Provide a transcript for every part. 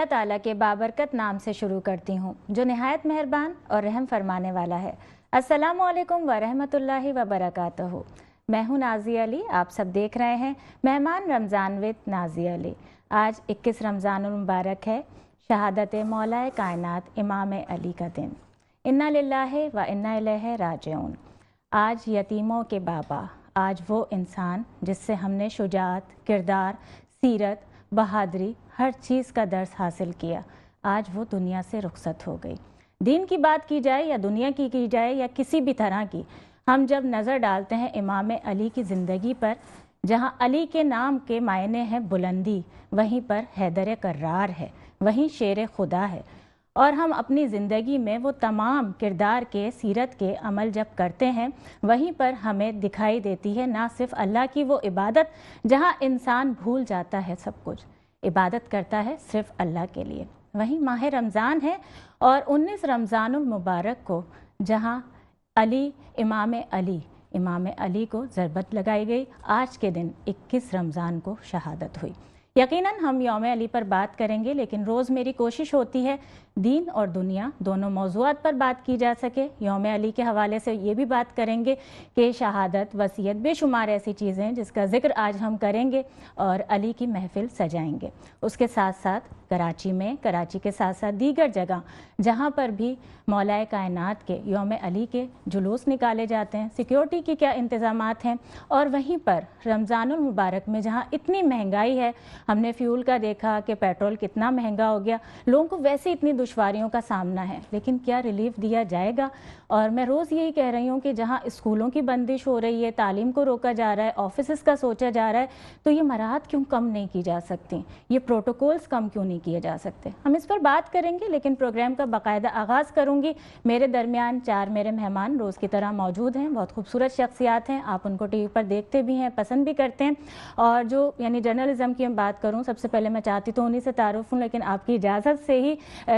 اللہ تعالیٰ کے بابرکت نام سے شروع کرتی ہوں جو نہایت مہربان اور رحم فرمانے والا ہے۔ السلام علیکم ورحمۃ اللہ وبرکاتہ۔ میں ہوں نازیہ علی، آپ سب دیکھ رہے ہیں مہمان رمضان وتھ نازیہ علی۔ آج 21 رمضان المبارک ہے، شہادت مولا کائنات امام علی کا دن۔ انا للہ و انا الیہ راجعون۔ آج یتیموں کے بابا، آج وہ انسان جس سے ہم نے شجاعت، کردار، سیرت، بہادری، ہر چیز کا درس حاصل کیا، آج وہ دنیا سے رخصت ہو گئی۔ دین کی بات کی جائے یا دنیا کی جائے یا کسی بھی طرح کی، ہم جب نظر ڈالتے ہیں امام علی کی زندگی پر، جہاں علی کے نام کے معنی ہے بلندی، وہیں پر حیدر کرار ہے، وہیں شیر خدا ہے۔ اور ہم اپنی زندگی میں وہ تمام کردار کے، سیرت کے عمل جب کرتے ہیں، وہیں پر ہمیں دکھائی دیتی ہے نہ صرف اللہ کی وہ عبادت جہاں انسان بھول جاتا ہے سب کچھ، عبادت کرتا ہے صرف اللہ کے لیے۔ وہیں ماہ رمضان ہے اور 19 رمضان المبارک کو جہاں امام علی کو ضربت لگائی گئی، آج کے دن 21 رمضان کو شہادت ہوئی۔ یقیناً ہم یوم علی پر بات کریں گے، لیکن روز میری کوشش ہوتی ہے دین اور دنیا دونوں موضوعات پر بات کی جا سکے۔ یوم علی کے حوالے سے یہ بھی بات کریں گے کہ شہادت، وصیت، بے شمار ایسی چیزیں ہیں جس کا ذکر آج ہم کریں گے اور علی کی محفل سجائیں گے۔ اس کے ساتھ ساتھ کراچی کے ساتھ ساتھ دیگر جگہ جہاں پر بھی مولا کائنات کے یوم علی کے جلوس نکالے جاتے ہیں، سیکیورٹی کی کیا انتظامات ہیں، اور وہیں پر رمضان المبارک میں جہاں اتنی مہنگائی ہے، ہم نے فیول کا دیکھا کہ پیٹرول کتنا مہنگا ہو گیا، لوگوں کو ویسے اتنی دشواریوں کا سامنا ہے، لیکن کیا ریلیف دیا جائے گا؟ اور میں روز یہی کہہ رہی ہوں کہ جہاں اسکولوں کی بندش ہو رہی ہے، تعلیم کو روکا جا رہا ہے، آفیسز کا سوچا جا رہا ہے، تو یہ مراحت کیوں کم نہیں کی جا سکتی، یہ پروٹوکولز کم کیوں نہیں کیے جا سکتے؟ ہم اس پر بات کریں گے، لیکن پروگرام کا باقاعدہ آغاز کروں گی۔ میرے درمیان 4 میرے مہمان روز کی طرح موجود ہیں، بہت خوبصورت شخصیات ہیں، آپ ان کو ٹی وی پر دیکھتے بھی ہیں، پسند بھی کرتے ہیں، اور جو جرنلزم کی ہم بات کروں، سب سے پہلے میں چاہتی تو انہی سے تعارف ہوں، لیکن آپ کی اجازت سے ہی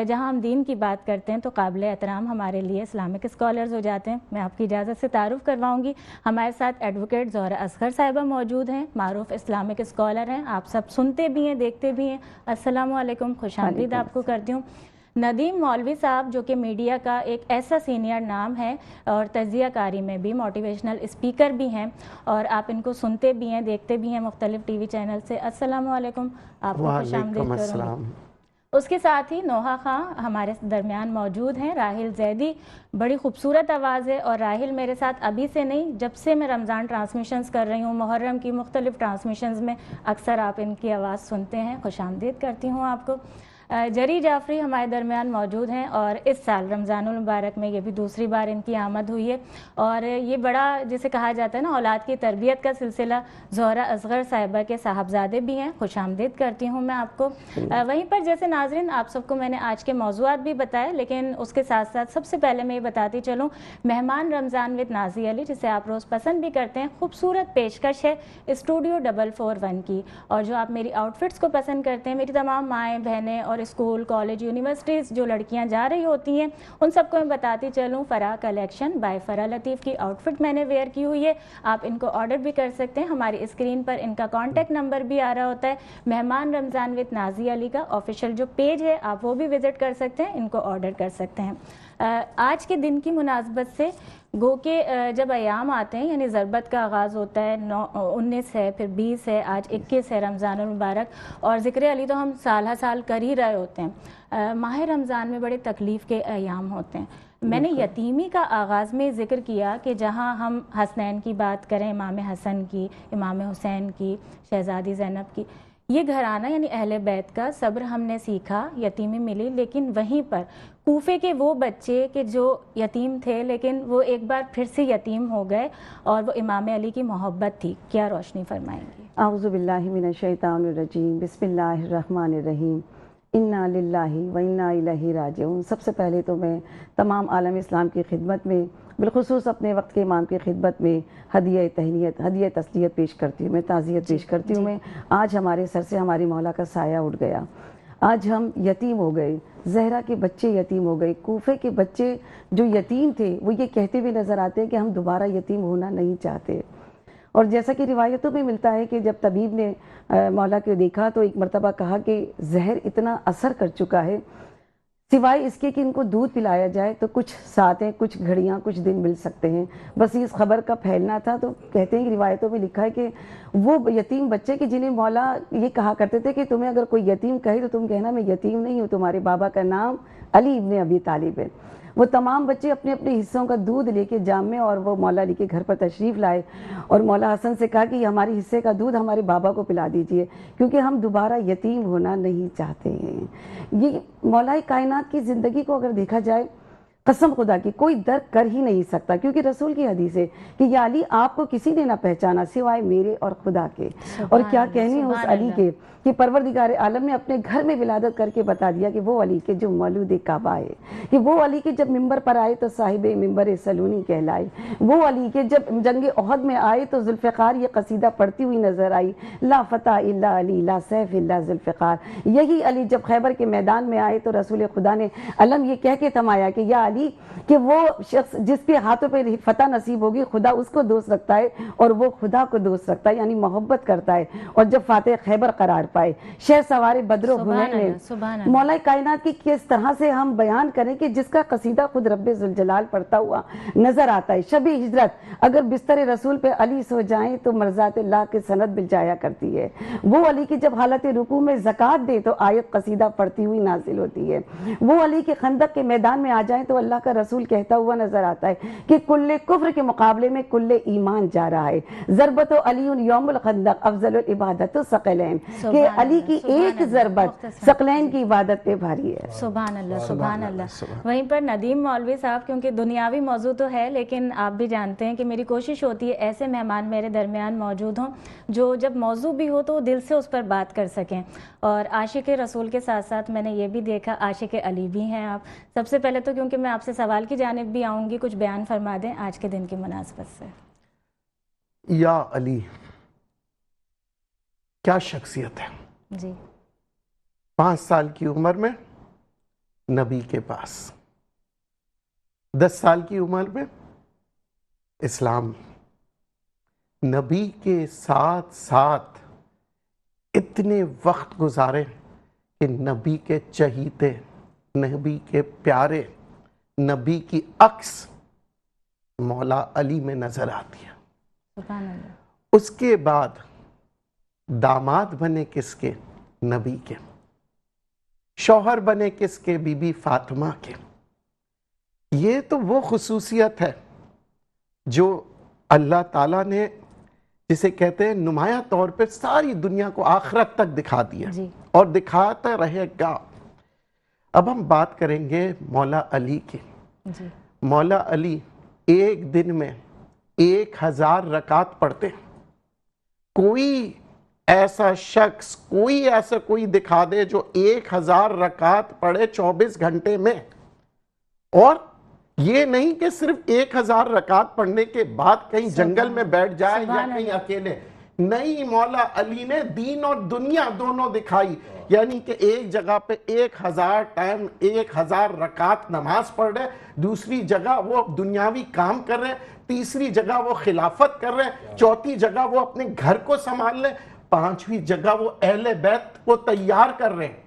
جہاں ہم دین کی بات کرتے ہیں تو قابل احترام ہمارے لیے اسلامک اسکالرز ہو جاتے ہیں۔ میں آپ کی اجازت سے تعارف کرواؤں گی۔ ہمارے ساتھ ایڈوکیٹ زہرہ اصغر صاحبہ موجود ہیں، معروف اسلامک اسکالر ہیں، آپ سب سنتے بھی ہیں، دیکھتے بھی ہیں۔ السلام علیکم، خوش آمدید آپ کو کرتی ہوں۔ ندیم مولوی صاحب جو کہ میڈیا کا ایک ایسا سینئر نام ہے اور تجزیہ کاری میں بھی موٹیویشنل اسپیکر بھی ہیں، اور آپ ان کو سنتے بھی ہیں، دیکھتے بھی ہیں مختلف ٹی وی چینل سے۔ السلام علیکم، آپ کو خوش آمدید کروں گی۔ اس کے ساتھ ہی نوحہ خان ہمارے درمیان موجود ہیں، راحل زیدی، بڑی خوبصورت آواز ہے، اور راحل میرے ساتھ ابھی سے نہیں، جب سے میں رمضان ٹرانسمیشنز کر رہی ہوں، محرم کی مختلف ٹرانسمیشنز میں اکثر آپ ان کی آواز سنتے ہیں، خوش آمدید کرتی ہوں آپ کو۔ جری جعفری ہمارے درمیان موجود ہیں، اور اس سال رمضان المبارک میں یہ بھی دوسری بار ان کی آمد ہوئی ہے، اور یہ بڑا جسے کہا جاتا ہے نا اولاد کی تربیت کا سلسلہ، زہرہ اصغر صاحبہ کے صاحبزادے بھی ہیں، خوش آمدید کرتی ہوں میں آپ کو۔ وہیں پر جیسے ناظرین آپ سب کو میں نے آج کے موضوعات بھی بتائے، لیکن اس کے ساتھ ساتھ سب سے پہلے میں یہ بتاتی چلوں، مہمان رمضان وتھ نازیہ علی جسے آپ روز پسند بھی کرتے ہیں، خوبصورت پیشکش ہے اسٹوڈیو 441 کی، اور جو آپ میری آؤٹ فٹس کو پسند کرتے ہیں، میری تمام مائیں بہنیں اور اسکول، کالج، یونیورسٹیز جو لڑکیاں جا رہی ہوتی ہیں، ان سب کو میں بتاتی چلوں، فرح کلیکشن بائی فرح لطیف کی آؤٹ فٹ میں نے ویئر کی ہوئی ہے، آپ ان کو آرڈر بھی کر سکتے ہیں، ہماری اسکرین پر ان کا کانٹیکٹ نمبر بھی آ رہا ہوتا ہے۔ مہمان رمضان وتھ نازیہ علی کا آفیشیل جو پیج ہے آپ وہ بھی وزٹ کر سکتے ہیں، ان کو آرڈر کر سکتے ہیں۔ آج کے دن کی مناسبت سے گو کہ جب ایام آتے ہیں، یعنی ضربت کا آغاز ہوتا ہے، 19 ہے، پھر 20 ہے، آج 21 ہے رمضان المبارک، اور ذکر علی تو ہم سال ہر سال کر ہی رہے ہوتے ہیں۔ ماہ رمضان میں بڑے تکلیف کے ایام ہوتے ہیں۔ میں نے یتیمی کا آغاز میں ذکر کیا کہ جہاں ہم حسنین کی بات کریں، امام حسن کی، امام حسین کی، شہزادی زینب کی، یہ گھرانہ یعنی اہل بیت کا صبر ہم نے سیکھا، یتیمی ملی، لیکن وہیں پر کوفے کے وہ بچے کہ جو یتیم تھے لیکن وہ ایک بار پھر سے یتیم ہو گئے، اور وہ امام علی کی محبت تھی، کیا روشنی فرمائیں گی؟ اعوذ باللہ من الشیطان الرجیم، بسم اللہ الرحمن الرحیم، انا للہ و انا الیہ راجعون۔ سب سے پہلے تو میں تمام عالم اسلام کی خدمت میں، بالخصوص اپنے وقت کے امام کی خدمت میں ہدیہ تہنیت، ہدیہ تسلیت پیش کرتی ہوں، میں تعزیت پیش کرتی ہوں۔ میں آج ہمارے سر سے ہماری مولا کا سایہ اٹھ گیا، آج ہم یتیم ہو گئے، زہرا کے بچے یتیم ہو گئے، کوفے کے بچے جو یتیم تھے وہ یہ کہتے ہوئے نظر آتے ہیں کہ ہم دوبارہ یتیم ہونا نہیں چاہتے، اور جیسا کہ روایتوں میں ملتا ہے کہ جب طبیب نے مولا کو دیکھا تو ایک مرتبہ کہا کہ زہر اتنا اثر کر چکا ہے، سوائے اس کے کہ ان کو دودھ پلایا جائے تو کچھ ساتیں، کچھ گھڑیاں، کچھ دن مل سکتے ہیں، بس اس خبر کا پھیلنا تھا۔ تو کہتے ہیں کہ روایتوں میں لکھا ہے کہ وہ یتیم بچے کہ جنہیں مولا یہ کہا کرتے تھے کہ تمہیں اگر کوئی یتیم کہے تو تم کہنا میں یتیم نہیں ہوں، تمہارے بابا کا نام علی ابن ابی طالب ہے۔ وہ تمام بچے اپنے اپنے حصوں کا دودھ لے کے جام میں اور وہ مولا علی کے گھر پر تشریف لائے اور مولا حسن سے کہا کہ یہ ہمارے حصے کا دودھ ہمارے بابا کو پلا دیجئے کیونکہ ہم دوبارہ یتیم ہونا نہیں چاہتے ہیں۔ یہ مولا کائنات کی زندگی کو اگر دیکھا جائے، قسم خدا کی کوئی درک کر ہی نہیں سکتا، کیونکہ رسول کی حدیث ہے کہ یا علی آپ کو کسی نے نہ پہچانا سوائے میرے اور خدا کے۔ اور کیا کہنے اس علی کے کہ پروردگار عالم نے اپنے گھر میں ولادت کر کے بتا دیا کہ وہ علی کے جو مولود کعبہ ہے، کہ وہ علی کے جب ممبر پر آئے تو صاحب ممبر سلونی کہلائے، وہ علی کے جب جنگ احد میں آئے تو ذوالفقار یہ قصیدہ پڑھتی ہوئی نظر آئی، لا فتح الا علی لا سیف الا ذوالفقار۔ یہی علی جب خیبر کے میدان میں آئے تو رسول خدا نے علم یہ کہہ کے تھمایا کہ یا علی کہ وہ شخص جس کے ہاتھوں پہ فتح نصیب ہوگی خدا اس کو دوست رکھتا ہے اور وہ خدا کو دوست رکھتا ہے، یعنی محبت کرتا ہے۔ اور جب فاتح خیبر قرار پائے، شہر سوار بدر و حنین میں، مولا کائنات کی کس طرح سے ہم بیان کریں کہ جس کا قصیدہ خود رب ذوالجلال پڑھتا ہوا نظر آتا ہے۔ شب ہجرت اگر بستر رسول پہ علی سو جائیں تو مرضات اللہ کے سند مل جایا کرتی ہے۔ وہ علی کی جب حالت رکوع میں زکوٰۃ دے تو آیت قصیدہ پڑھتی ہوئی نازل ہوتی ہے۔ وہ علی کے خندق کے میدان میں آ جائیں تو اللہ کا رسول کہتا ہوا نظر آتا ہے کہ کل کفر کے مقابلے میں کل ایمان جا رہا ہے۔ ضربت علی یوم الخندق افضل العبادت ثقلین، کہ علی کی ایک ضربت ثقلین کی عبادت پہ بھاری ہے۔ سبحان اللہ، سبحان اللہ۔ وہیں پر ندیم مولوی صاحب، کیونکہ دنیاوی موضوع تو ہے لیکن آپ بھی جانتے ہیں کہ میری کوشش ہوتی ہے ایسے مہمان میرے درمیان موجود ہوں جو جب موضوع بھی ہو تو دل سے اس پر بات کر سکیں، اور عاشق رسول کے ساتھ ساتھ میں نے یہ بھی دیکھا عاشق علی بھی ہیں آپ۔ سب سے پہلے تو کیونکہ میں آپ سے سوال کی جانب بھی آؤں گی، کچھ بیان فرما دیں آج کے دن کی مناسبت سے۔ یا علی کیا شخصیت ہے جی، 5 سال کی عمر میں نبی کے پاس، 10 سال کی عمر میں اسلام، نبی کے ساتھ ساتھ اتنے وقت گزارے کہ نبی کے چہیتے، نبی کے پیارے، نبی کی عکس مولا علی میں نظر آتی ہے۔ سبحان اللہ۔ اس کے بعد داماد بنے کس کے؟ نبی کے۔ شوہر بنے کس کے؟ بی بی فاطمہ کے۔ یہ تو وہ خصوصیت ہے جو اللہ تعالیٰ نے جسے کہتے ہیں نمایاں طور پہ ساری دنیا کو آخرت تک دکھا دیا اور دکھاتا رہے گا۔ اب ہم بات کریں گے مولا علی کی۔ مولا علی ایک دن میں 1000 رکعت پڑھتے ہیں۔ کوئی ایسا شخص، کوئی دکھا دے جو 1000 رکعت پڑھے 24 گھنٹے میں، اور یہ نہیں کہ صرف 1000 رکعت پڑھنے کے بعد کہیں جنگل میں بیٹھ جائے یا کہیں اکیلے، نہیں، مولا علی نے دین اور دنیا دونوں دکھائی، یعنی کہ ایک جگہ پہ 1000 ٹائم 1000 رکعت نماز پڑھ رہے، دوسری جگہ وہ دنیاوی کام کر رہے، تیسری جگہ وہ خلافت کر رہے، چوتھی جگہ وہ اپنے گھر کو سنبھال رہے، 5ویں جگہ وہ اہل بیت کو تیار کر رہے ہیں۔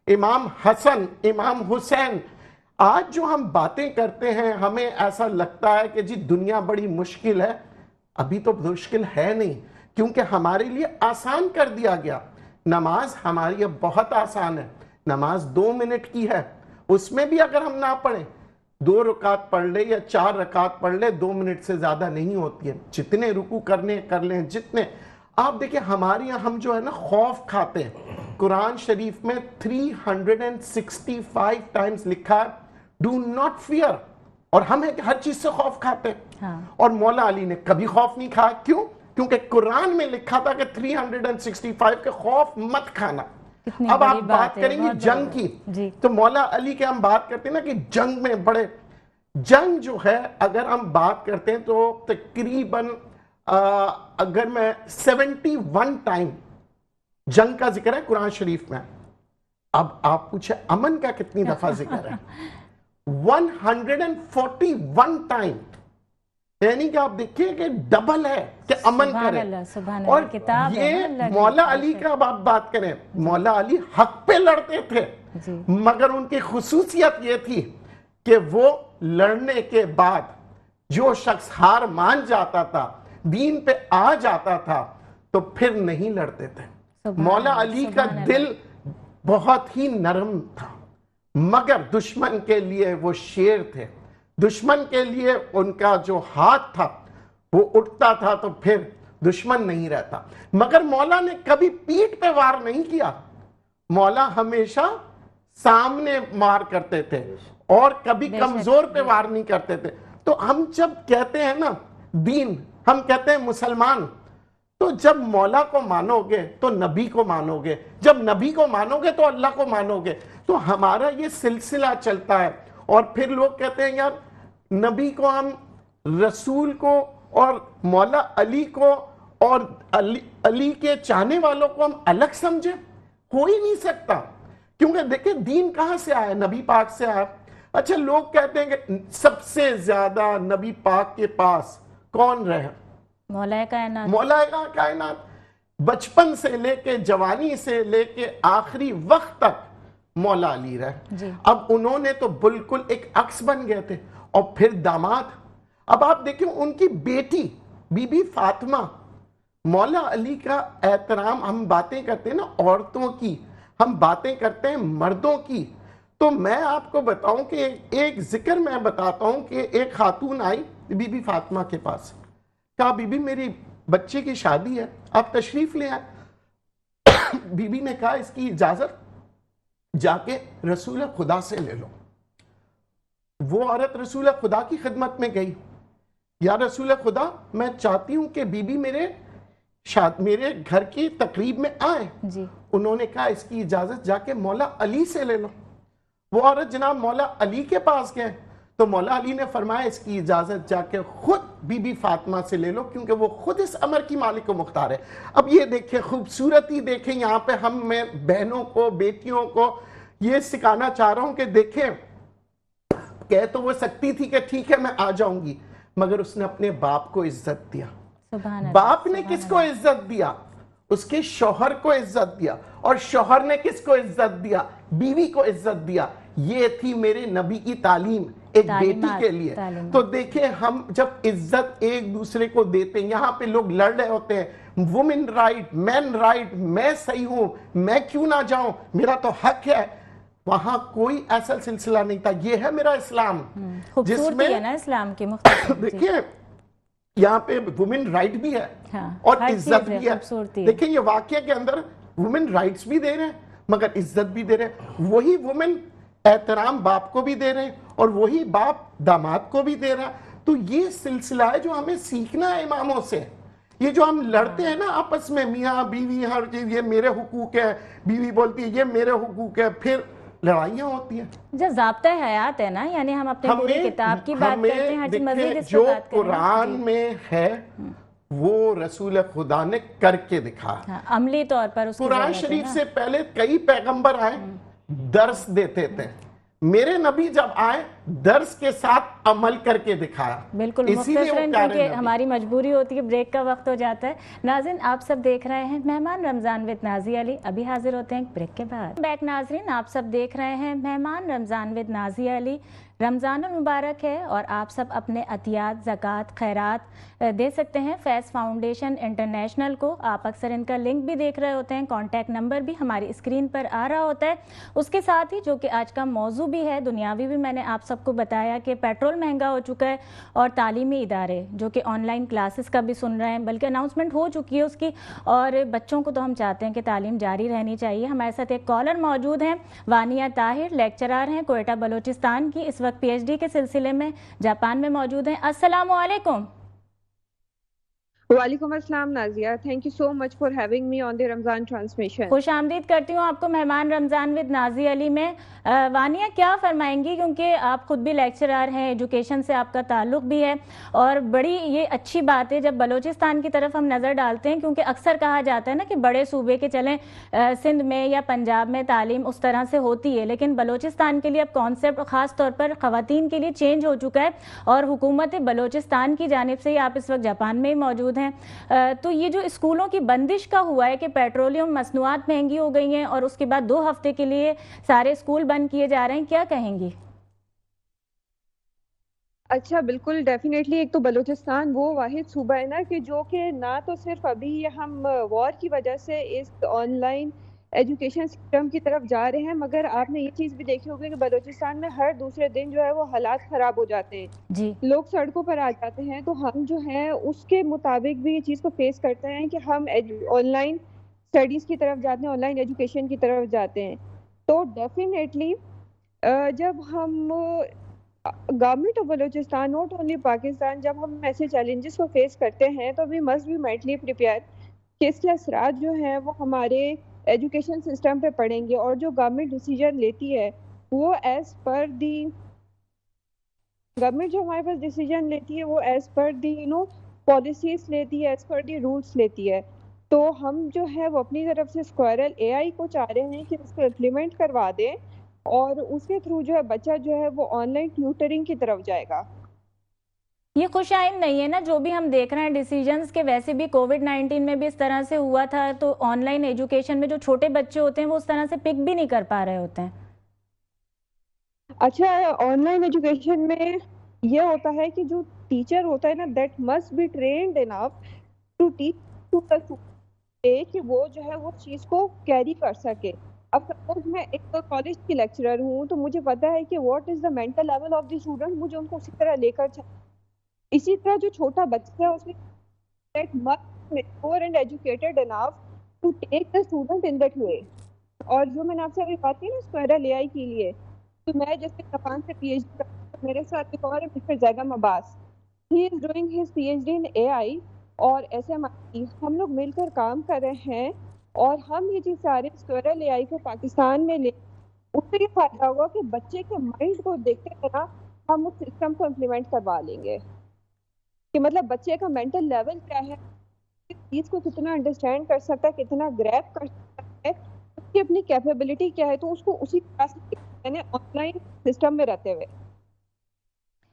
امام حسن، امام حسین، آج جو ہم باتیں کرتے ہیں ہمیں ایسا لگتا ہے کہ جی دنیا بڑی مشکل ہے، ابھی تو مشکل ہے نہیں، کیونکہ ہمارے لیے آسان کر دیا گیا۔ نماز ہماری اب بہت آسان ہے، نماز 2 منٹ کی ہے، اس میں بھی اگر ہم نہ پڑھیں 2 رکعت پڑھ لے یا 4 رکعت پڑھ لے 2 منٹ سے زیادہ نہیں ہوتی ہے، جتنے رکوع کرنے کر لیں، جتنے آپ دیکھیں ہمارے یہاں ہم جو ہے نا خوف کھاتے ہیں۔ قرآن شریف میں 365 ٹائمز لکھا ہے ڈو ناٹ فیئر، اور ہم ہیں کہ ہر چیز سے خوف کھاتے ہیں، اور مولا علی نے کبھی خوف نہیں کھایا۔ کیوں؟ کیونکہ قرآن میں لکھا تھا کہ 365 کے خوف مت کھانا۔ اب آپ بات کریں گے جنگ کی، تو مولا علی کے ہم بات کرتے ہیں نا کہ جنگ میں بڑے، جنگ جو ہے اگر ہم بات کرتے ہیں تو تقریباً اگر میں 71 ٹائم جنگ کا ذکر ہے قرآن شریف میں۔ اب آپ پوچھیں امن کا کتنی دفعہ ذکر ہے؟ 141 ٹائم یعنی کہ آپ دیکھیں کہ ڈبل ہے کہ امن کرے. اور یہ مولا علی کا اب آپ بات کریں, مولا علی حق پہ لڑتے تھے, مگر ان کی خصوصیت یہ تھی کہ وہ لڑنے کے بعد جو شخص ہار مان جاتا تھا, دین پہ آ جاتا تھا, تو پھر نہیں لڑتے تھے. مولا علی کا دل بہت ہی نرم تھا, مگر دشمن کے لیے وہ شیر تھے. دشمن کے لیے ان کا جو ہاتھ تھا وہ اٹھتا تھا تو پھر دشمن نہیں رہتا. مگر مولا نے کبھی پیٹھ پہ وار نہیں کیا, مولا ہمیشہ سامنے وار کرتے تھے اور کبھی کمزور پہ وار نہیں کرتے تھے. تو ہم جب کہتے ہیں نا دین, ہم کہتے ہیں مسلمان, تو جب مولا کو مانو گے تو نبی کو مانو گے, جب نبی کو مانو گے تو اللہ کو مانو گے. تو ہمارا یہ سلسلہ چلتا ہے. اور پھر لوگ کہتے ہیں یار نبی کو ہم رسول کو اور مولا علی کو اور علی کے چاہنے والوں کو ہم الگ سمجھیں, ہو ہی نہیں سکتا. کیونکہ دیکھیں دین کہاں سے آیا, نبی پاک سے آیا. اچھا لوگ کہتے ہیں کہ سب سے زیادہ نبی پاک کے پاس کون رہے؟ مولا کائنات. مولا کائنات بچپن سے لے کے جوانی سے لے کے آخری وقت تک مولا علی رہے. اب انہوں نے تو بالکل ایک عکس بن گئے تھے. اور پھر داماد, اب آپ دیکھیں ان کی بیٹی بی بی فاطمہ, مولا علی کا احترام. ہم باتیں کرتے ہیں نا عورتوں کی, ہم باتیں کرتے ہیں مردوں کی. تو میں آپ کو بتاؤں کہ ایک ذکر میں بتاتا ہوں کہ ایک خاتون آئی بی بی فاطمہ کے پاس, کہا بی بی میری بچے کی شادی ہے, آپ تشریف لے آئے. بی بی نے کہا اس کی اجازت جا کے رسول خدا سے لے لو. وہ عورت رسول خدا کی خدمت میں گئی, یا رسول خدا میں چاہتی ہوں کہ بی بی میرے گھر کی تقریب میں آئے. انہوں نے کہا اس کی اجازت جا کے مولا علی سے لے لو. وہ عورت جناب مولا علی کے پاس گئے, تو مولا علی نے فرمایا اس کی اجازت جا کے خود بی بی فاطمہ سے لے لو, کیونکہ وہ خود اس امر کی مالک و مختار ہے. اب یہ دیکھیں خوبصورتی دیکھیں, یہاں پہ میں بہنوں کو بیٹیوں کو یہ سکھانا چاہ رہا ہوں کہ دیکھیں, کہہ تو وہ سکتی تھی کہ ٹھیک ہے میں آ جاؤں گی, مگر اس نے اپنے باپ کو عزت دیا. باپ نے کس کو عزت دیا؟ اس کے شوہر کو عزت دیا. اور شوہر نے کس کو عزت دیا؟ بیوی کو عزت دیا. یہ تھی میرے نبی کی تعلیم ایک بیٹی کے لیے. تو دیکھیں ہم جب عزت ایک دوسرے کو دیتے ہیں, یہاں پہ لوگ لڑ رہے ہوتے ہیں وومن رائٹ, مین رائٹ, میں صحیح ہوں, میں کیوں نہ جاؤں, میرا تو حق ہے. وہاں کوئی ایسا سلسلہ نہیں تھا. یہ ہے میرا اسلام, جس میں اسلام کی دیکھیں یہاں پہ وومن رائٹ بھی ہے اور عزت بھی ہے. دیکھیں یہ واقعہ کے اندر وومن رائٹس بھی دے رہے ہیں مگر عزت بھی دے رہے ہیں. وہی وومن احترام باپ کو بھی دے رہے ہیں اور وہی باپ داماد کو بھی دے رہا ہے. تو یہ سلسلہ ہے جو ہمیں سیکھنا ہے اماموں سے. یہ جو ہم لڑتے ہیں نا آپس میں میاں بیوی, ہر چیز یہ میرے حقوق ہے, بیوی بولتی ہے یہ میرے حقوق ہے, پھر لڑائیاں ہوتی ہیں. جو ضابطہ حیات ہے نا, یعنی ہم اپنے پوری کتاب کی بات کرتے ہیں, ہر چیز مزید اس جو قرآن میں ہے وہ رسول خدا نے کر کے دکھایا عملی طور پر. قرآن شریف سے پہلے کئی پیغمبر آئے درس دیتے تھے, میرے نبی جب آئے درس کے ساتھ عمل کر کے دکھایا. بالکل مختصراً, کیونکہ ہماری مجبوری ہوتی ہے, بریک کا وقت ہو جاتا ہے. ناظرین آپ سب دیکھ رہے ہیں مہمان رمضان ود نازیہ علی, ابھی حاضر ہوتے ہیں بریک کے بعد. بیک ناظرین آپ سب دیکھ رہے ہیں مہمان رمضان ود نازیہ علی. رمضان المبارک ہے اور آپ سب اپنے عطیات, زکوٰۃ, خیرات دے سکتے ہیں فیض فاؤنڈیشن انٹرنیشنل کو. آپ اکثر ان کا لنک بھی دیکھ رہے ہوتے ہیں, کانٹیکٹ نمبر بھی ہماری اسکرین پر آ رہا ہوتا ہے. اس کے ساتھ ہی جو کہ آج کا موضوع بھی ہے دنیاوی بھی, میں نے آپ سب کو بتایا کہ پیٹرول مہنگا ہو چکا ہے اور تعلیمی ادارے جو کہ آن لائن کلاسز کا بھی سن رہے ہیں, بلکہ اناؤنسمنٹ ہو چکی ہے اس کی, اور بچوں کو تو ہم چاہتے ہیں کہ تعلیم جاری رہنی چاہیے. ہمارے ساتھ ایک کالر موجود ہیں, وانیہ طاہر, لیکچرار ہیں کوئٹہ بلوچستان کی, اس وقت پی ایچ ڈی کے سلسلے میں جاپان میں موجود ہیں. السلام علیکم. وعلیکم السلام Nazia, thank you so much for having me on the Ramzan transmission. خوش آمدید کرتی ہوں آپ کو مہمان رمضان ود نازیہ علی میں. وانیہ کیا فرمائیں گی, کیونکہ آپ خود بھی لیکچرر ہیں, ایجوکیشن سے آپ کا تعلق بھی ہے, اور بڑی یہ اچھی بات ہے جب بلوچستان کی طرف ہم نظر ڈالتے ہیں, کیونکہ اکثر کہا جاتا ہے نا کہ بڑے صوبے کے چلیں سندھ میں یا پنجاب میں تعلیم اس طرح سے ہوتی ہے, لیکن بلوچستان کے لیے اب کانسیپٹ خاص طور پر خواتین کے لیے چینج ہو چکا ہے, اور حکومت بلوچستان کی جانب سے, آپ اس وقت جاپان میں ہی موجود ہیں, تو یہ جو اسکولوں کی بندش کا ہوا ہے کہ پیٹرولیم مصنوعات مہنگی ہو گئی ہیں اور اس کے بعد 2 ہفتے کے لیے سارے اسکول بند کیے جا رہے ہیں, کیا کہیں گی؟ اچھا, بالکل ڈیفینیٹلی. ایک تو بلوچستان وہ واحد صوبہ ہے نا کہ جو کہ نہ تو صرف ابھی ہم وار کی وجہ سے اس آن لائن ایجوکیشن سسٹم کی طرف جا رہے ہیں, مگر آپ نے یہ چیز بھی دیکھی ہوگی کہ بلوچستان میں ہر دوسرے دن جو ہے وہ حالات خراب ہو جاتے ہیں, جی, لوگ سڑکوں پر آ جاتے ہیں. تو ہم جو ہیں اس کے مطابق بھی یہ چیز کو فیس کرتے ہیں کہ ہم آن لائن اسٹڈیز کی طرف جاتے ہیں, آن لائن ایجوکیشن کی طرف جاتے ہیں. تو ڈیفینیٹلی جب ہم government of Balochistan, not only Pakistan, جب ہم ایسے چیلنجز کو فیس کرتے ہیں تو we must be mentally prepare کہ اس کے اثرات جو ہیں وہ ہمارے ایجوکیشن سسٹم پہ پڑیں گے, اور جو گورنمنٹ ڈیسیجن لیتی ہے وہ ایز پر دی گورنمنٹ جو ہمارے پاس ڈیسیجن لیتی ہے وہ ایز پر دی پالیسیز لیتی ہے, ایز پر دی رولس لیتی ہے. تو ہم جو ہے وہ اپنی طرف سے اسکوائرل اے آئی کو چاہ رہے ہیں کہ اس کو امپلیمنٹ کروا دیں, اور اس کے تھرو جو ہے بچہ جو ہے وہ آن لائن ٹیوٹرنگ کی طرف جائے گا. یہ خوش آئند نہیں ہے نا جو بھی ہم دیکھ رہے ہیں ڈیسیجنز کے, ویسے بھی کووڈ-19 میں بھی اس طرح سے ہوا تھا, تو آن لائن ایجوکیشن میں جو چھوٹے بچے ہوتے ہیں وہ اس طرح سے پک بھی نہیں کر پا رہے ہوتے ہیں. اچھا, آن لائن ایجوکیشن میں یہ ہوتا ہے کہ جو ٹیچر ہوتا ہے نا, that must be trained enough to teach to the student کہ وہ جو ہے وہ چیز کو کیری کر سکے. اب سپوز میں ایک کالج کی لیکچرر ہوں تو مجھے پتا ہے کہ what is the mental level of the student, مجھے ان کو اسی طرح لے کر چلیں. اسی طرح جو چھوٹا بچہ ہے اس میں that must mature and educated enough to take the student in that way. اور جو میں نے آپ سے ابھی بات کی نا اسکوائرل اے آئی کے لیے, تو میں جیسے جاپان سے پی ایچ ڈی کرتا, میرے ساتھ ایک اور ہے mister Zaigham Abbas, he is doing his P H D in A I اور ایس ایم آئی. ہم لوگ مل کر کام کر رہے ہیں, اور ہم یہ چیز سارے اسکوائرل اے آئی کو پاکستان میں لے, اس سے یہ فائدہ ہوگا کہ بچے کے مائنڈ کو دیکھتے طرح ہم اس سسٹم کو امپلیمنٹ کروا لیں گے کہ مطلب بچے کا مینٹل لیول کیا ہے, اس چیز کو کتنا انڈرسٹینڈ کر سکتا ہے, کتنا گریب کر سکتا ہے, اس کی اپنی کیپیبلٹی کیا ہے, تو اس کو اسی طرح سے یعنی آن لائن سسٹم میں رہتے ہوئے.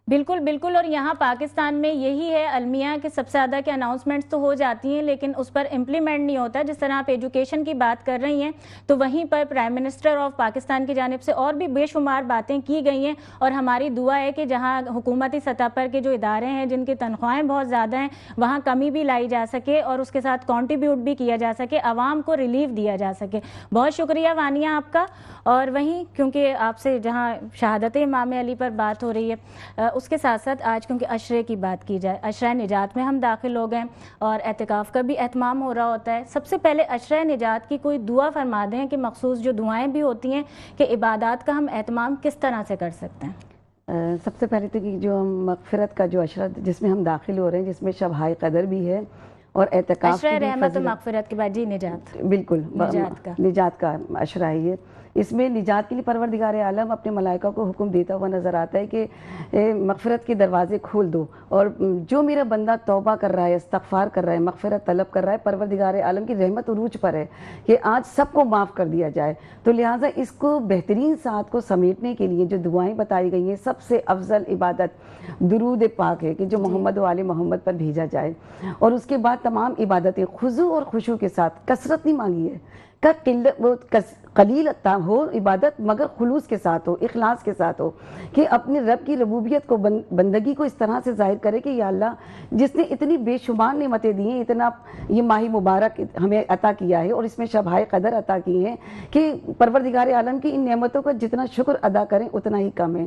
بالکل بالکل, اور یہاں پاکستان میں یہی ہے المیہ کہ سب سے زیادہ کہ اناؤنسمنٹس تو ہو جاتی ہیں لیکن اس پر امپلیمنٹ نہیں ہوتا. جس طرح آپ ایجوکیشن کی بات کر رہی ہیں تو وہیں پر پرائم منسٹر آف پاکستان کی جانب سے اور بھی بے شمار باتیں کی گئی ہیں, اور ہماری دعا ہے کہ جہاں حکومتی سطح پر کے جو ادارے ہیں جن کی تنخواہیں بہت زیادہ ہیں وہاں کمی بھی لائی جا سکے اور اس کے ساتھ کنٹریبیوٹ بھی کیا جا سکے, عوام کو ریلیف دیا جا سکے. بہت شکریہ وانیہ آپ کا. اور وہیں کیونکہ آپ سے جہاں شہادت امام علی پر بات ہو رہی ہے, اس کے ساتھ ساتھ آج کیونکہ عشرے کی بات کی جائے, عشرہ نجات میں ہم داخل ہو گئے اور اعتکاف کا بھی اہتمام ہو رہا ہوتا ہے. سب سے پہلے عشرہ نجات کی کوئی دعا فرما دیں کہ مخصوص جو دعائیں بھی ہوتی ہیں کہ عبادات کا ہم اہتمام کس طرح سے کر سکتے ہیں. سب سے پہلے تو کہ جو ہم مغفرت کا جو عشرہ جس میں ہم داخل ہو رہے ہیں, جس میں شب ہائے قدر بھی ہے اور اعتکاف کی عشرہ بھی رحمت و مغفرت کے بعد جی نجات, بالکل نجات کا عشرہ ہے یہ. اس میں نجات کے لیے پروردگار عالم اپنے ملائکہ کو حکم دیتا ہوا نظر آتا ہے کہ مغفرت کے دروازے کھول دو, اور جو میرا بندہ توبہ کر رہا ہے, استغفار کر رہا ہے, مغفرت طلب کر رہا ہے, پروردگار عالم کی رحمت عروج پر ہے کہ آج سب کو معاف کر دیا جائے. تو لہٰذا اس کو بہترین ساعت کو سمیٹنے کے لیے جو دعائیں بتائی گئی ہیں, سب سے افضل عبادت درود پاک ہے کہ جو محمد و آل محمد پر بھیجا جائے, اور اس کے بعد تمام عبادتیں خضوع اور خشوع کے ساتھ, کثرت نہیں مانگی ہے, قلیل ہو عبادت مگر خلوص کے ساتھ ہو, اخلاص کے ساتھ ہو, کہ اپنے رب کی ربوبیت کو بندگی کو اس طرح سے ظاہر کرے کہ یا اللہ جس نے اتنی بے شمار نعمتیں دی ہیں, اتنا یہ ماہ مبارک ہمیں عطا کیا ہے اور اس میں شب ہائے قدر عطا کی ہیں, کہ پروردگار عالم کی ان نعمتوں کا جتنا شکر ادا کریں اتنا ہی کم ہے.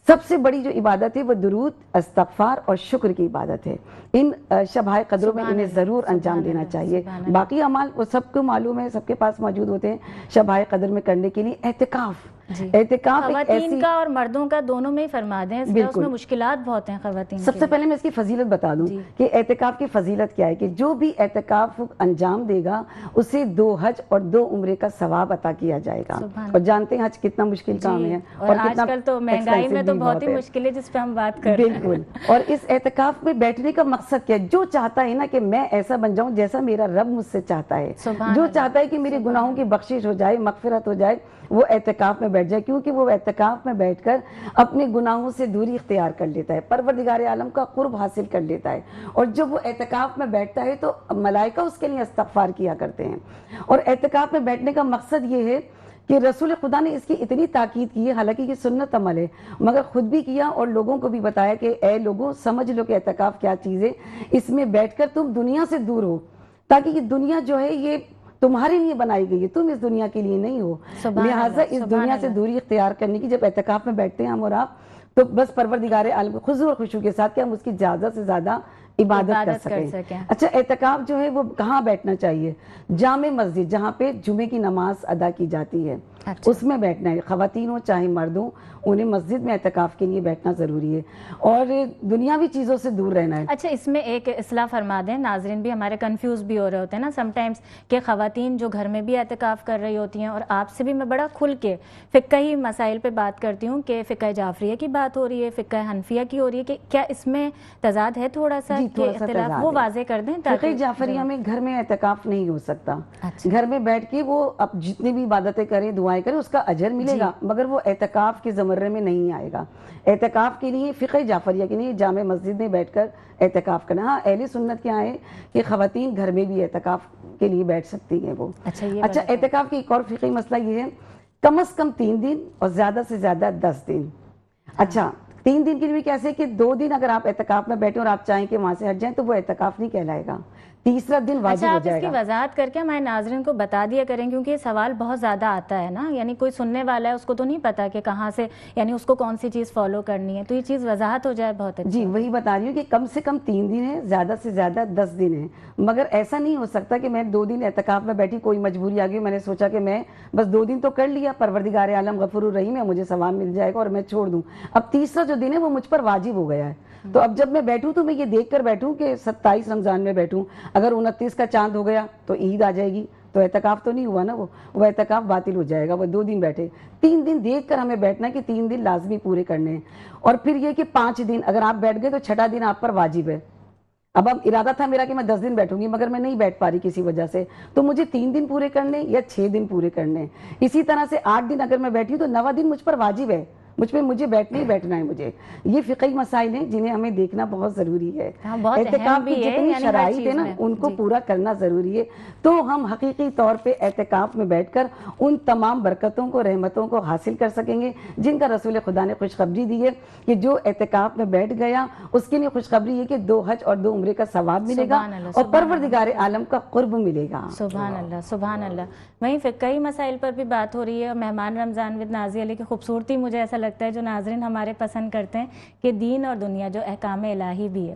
سب سے بڑی جو عبادت ہے وہ درود, استغفار اور شکر کی عبادت ہے. ان شب ہائے قدروں میں انہیں ضرور انجام دینا چاہیے. باقی اعمال وہ سب کو معلوم ہے, سب کے پاس موجود ہوتے ہیں شب ہائے قدر میں کرنے کے لیے. اعتکاف اعتکاف ایک خواتین ایسی کا اور مردوں کا دونوں میں ہی فرما دیں، اس لیے اس میں مشکلات بہت ہیں خواتین سب سے پہلے میں اس کی فضیلت بتا دوں کہ اعتکاف کی فضیلت کیا ہے کہ جو بھی اعتکاف انجام دے گا اسے 2 حج اور 2 عمرے کا ثواب عطا کیا جائے گا. اور جانتے ہیں حج کتنا مشکل کام ہے اور آج کل تو مہنگائی میں تو بہت ہی مشکل ہے جس پہ ہم بات کر رہے ہیں. بالکل. اور اس اعتکاف میں بیٹھنے کا مقصد کیا ہے؟ جو چاہتا ہے نا کہ میں ایسا بن جاؤں جیسا میرا رب مجھ سے چاہتا ہے، جو چاہتا ہے کہ میرے گناہوں کی بخشش ہو جائے، مغفرت ہو جائے، وہ اعتکاف میں بیٹھ جائے، کیونکہ وہ اعتکاف میں بیٹھ کر اپنے گناہوں سے دوری اختیار کر لیتا ہے، پروردگار عالم کا قرب حاصل کر لیتا ہے. اور جب وہ اعتکاف میں بیٹھتا ہے تو ملائکہ اس کے لیے استغفار کیا کرتے ہیں. اور اعتکاف میں بیٹھنے کا مقصد یہ ہے کہ رسول خدا نے اس کی اتنی تاکید کی ہے، حالانکہ یہ سنت عمل ہے، مگر خود بھی کیا اور لوگوں کو بھی بتایا کہ اے لوگوں سمجھ لو کہ اعتکاف کیا چیز ہے. اس میں بیٹھ کر تم دنیا سے دور ہو، تاکہ یہ دنیا جو ہے یہ تمہارے لیے بنائی گئی ہے، تم اس دنیا کے لیے نہیں ہو. لہٰذا اس دنیا سے دوری اختیار کرنے کی جب اعتکاف میں بیٹھتے ہیں ہم اور آپ، تو بس پروردگار عالم خضوع اور خشوع کے ساتھ کہ ہم اس کی زیادہ سے زیادہ عبادت کر سکیں. اچھا، اعتکاف جو ہے وہ کہاں بیٹھنا چاہیے؟ جامع مسجد، جہاں پہ جمعے کی نماز ادا کی جاتی ہے، اس میں بیٹھنا ہے. خواتین ہو چاہے مرد ہوں، انہیں مسجد میں اعتکاف کے لیے بیٹھنا ضروری ہے اور دنیاوی چیزوں سے دور رہنا ہے. اچھا، اس میں ایک اصلاح فرما دیں، ناظرین بھی ہمارے کنفیوز بھی ہو رہے ہوتے ہیں نا سم ٹائمز کہ خواتین جو گھر میں بھی اعتکاف کر رہی ہوتی ہیں، اور آپ سے بھی میں بڑا کھل کے فقہی مسائل پہ بات کرتی ہوں کہ فقہ جعفریہ کی بات ہو رہی ہے، فقہ حنفیہ کی ہو رہی ہے، کہ کیا اس میں تضاد ہے تھوڑا سا کہ اختلاف وہ واضح کر دیں. فقہ جعفریہ میں گھر میں اعتکاف نہیں ہو سکتا. گھر میں بیٹھ کے وہ اب جتنی بھی عبادتیں کریں، دعائیں کریں، اس کا اجر ملے گا، مگر وہ اعتکاف کے زمرے میں نہیں آئے گا. اعتکاف کے لیے فقہ جعفریہ کے لیے جامع مسجد میں بیٹھ کر اعتکاف کرنا. ہاں، اہل سنت کیا ہے کہ خواتین گھر میں بھی اعتکاف کے لیے بیٹھ سکتی ہیں وہ. اچھا، اعتکاف کی ایک اور فقہی مسئلہ یہ ہے، کم از کم 3 دن اور زیادہ سے زیادہ 10 دن. اچھا، 3 دن کے لیے کیسے کہ 2 دن اگر آپ اعتکاف میں بیٹھیں اور آپ چاہیں کہ وہاں سے ہٹ جائیں تو وہ اعتکاف نہیں کہلائے گا، تیسرا دن واجب ہو جائے گا. اس کی وضاحت کر کے ہمارے ناظرین کو بتا دیا کریں، کیونکہ یہ سوال بہت زیادہ آتا ہے نا، یعنی کوئی سننے والا ہے اس کو تو نہیں پتا کہ کہاں سے، یعنی اس کو کون سی چیز فالو کرنی ہے، تو یہ چیز وضاحت ہو جائے بہت اچھا. جی، وہی بتا رہی ہوں کہ کم سے کم 3 دن ہے، زیادہ سے زیادہ 10 دن ہے. مگر ایسا نہیں ہو سکتا کہ میں 2 دن اعتکاف میں بیٹھی، کوئی مجبوری آ گئی، میں نے سوچا کہ میں بس 2 دن تو کر لیا، پروردگار عالم غفور الرحیم ہے، مجھے ثواب مل جائے گا اور میں چھوڑ دوں. اب تیسرا جو دن ہے وہ مجھ پر واجب ہو گیا ہے. تو اب جب میں بیٹھوں تو میں یہ دیکھ کر بیٹھوں کہ 27 رمضان میں بیٹھوں، اگر 29 کا چاند ہو گیا تو عید آ جائے گی، تو اعتکاف تو نہیں ہوا نا، وہ اعتکاف باطل ہو جائے گا. وہ 2 دن بیٹھے، 3 دن دیکھ کر ہمیں بیٹھنا کہ 3 دن لازمی پورے کرنے ہیں. اور پھر یہ کہ 5 دن اگر آپ بیٹھ گئے تو 6واں دن آپ پر واجب ہے. اب ارادہ تھا میرا کہ میں 10 دن بیٹھوں گی، مگر میں نہیں بیٹھ پا رہی کسی وجہ سے، تو مجھے 3 دن پورے کرنے یا 6 دن پورے کرنے. اسی طرح سے 8 دن اگر میں بیٹھی تو 9واں دن مجھ پر واجب ہے، مجھے بیٹھنا ہی بیٹھنا ہے. مجھے یہ فقہی مسائل ہیں جنہیں ہمیں دیکھنا بہت ضروری ہے. اعتکاف کی جتنی شرائط ہے نا ان کو پورا کرنا ضروری ہے، تو ہم حقیقی طور پہ اعتکاف میں بیٹھ کر ان تمام برکتوں کو، رحمتوں کو حاصل کر سکیں گے جن کا رسول خدا نے خوشخبری دی ہے کہ جو اعتکاف میں بیٹھ گیا اس کے لیے خوشخبری ہے کہ 2 حج اور 2 عمرے کا ثواب ملے گا اور پروردگار عالم کا قرب ملے گا. سبحان اللہ، سبحان اللہ. وہیں فقہی مسائل پر بھی بات ہو رہی ہے. مہمان رمضان ود نازیہ علی کی خوبصورتی مجھے ایسا لگتا ہے جو ناظرین ہمارے پسند کرتے ہیں کہ دین اور دنیا جو احکام الہی بھی ہے.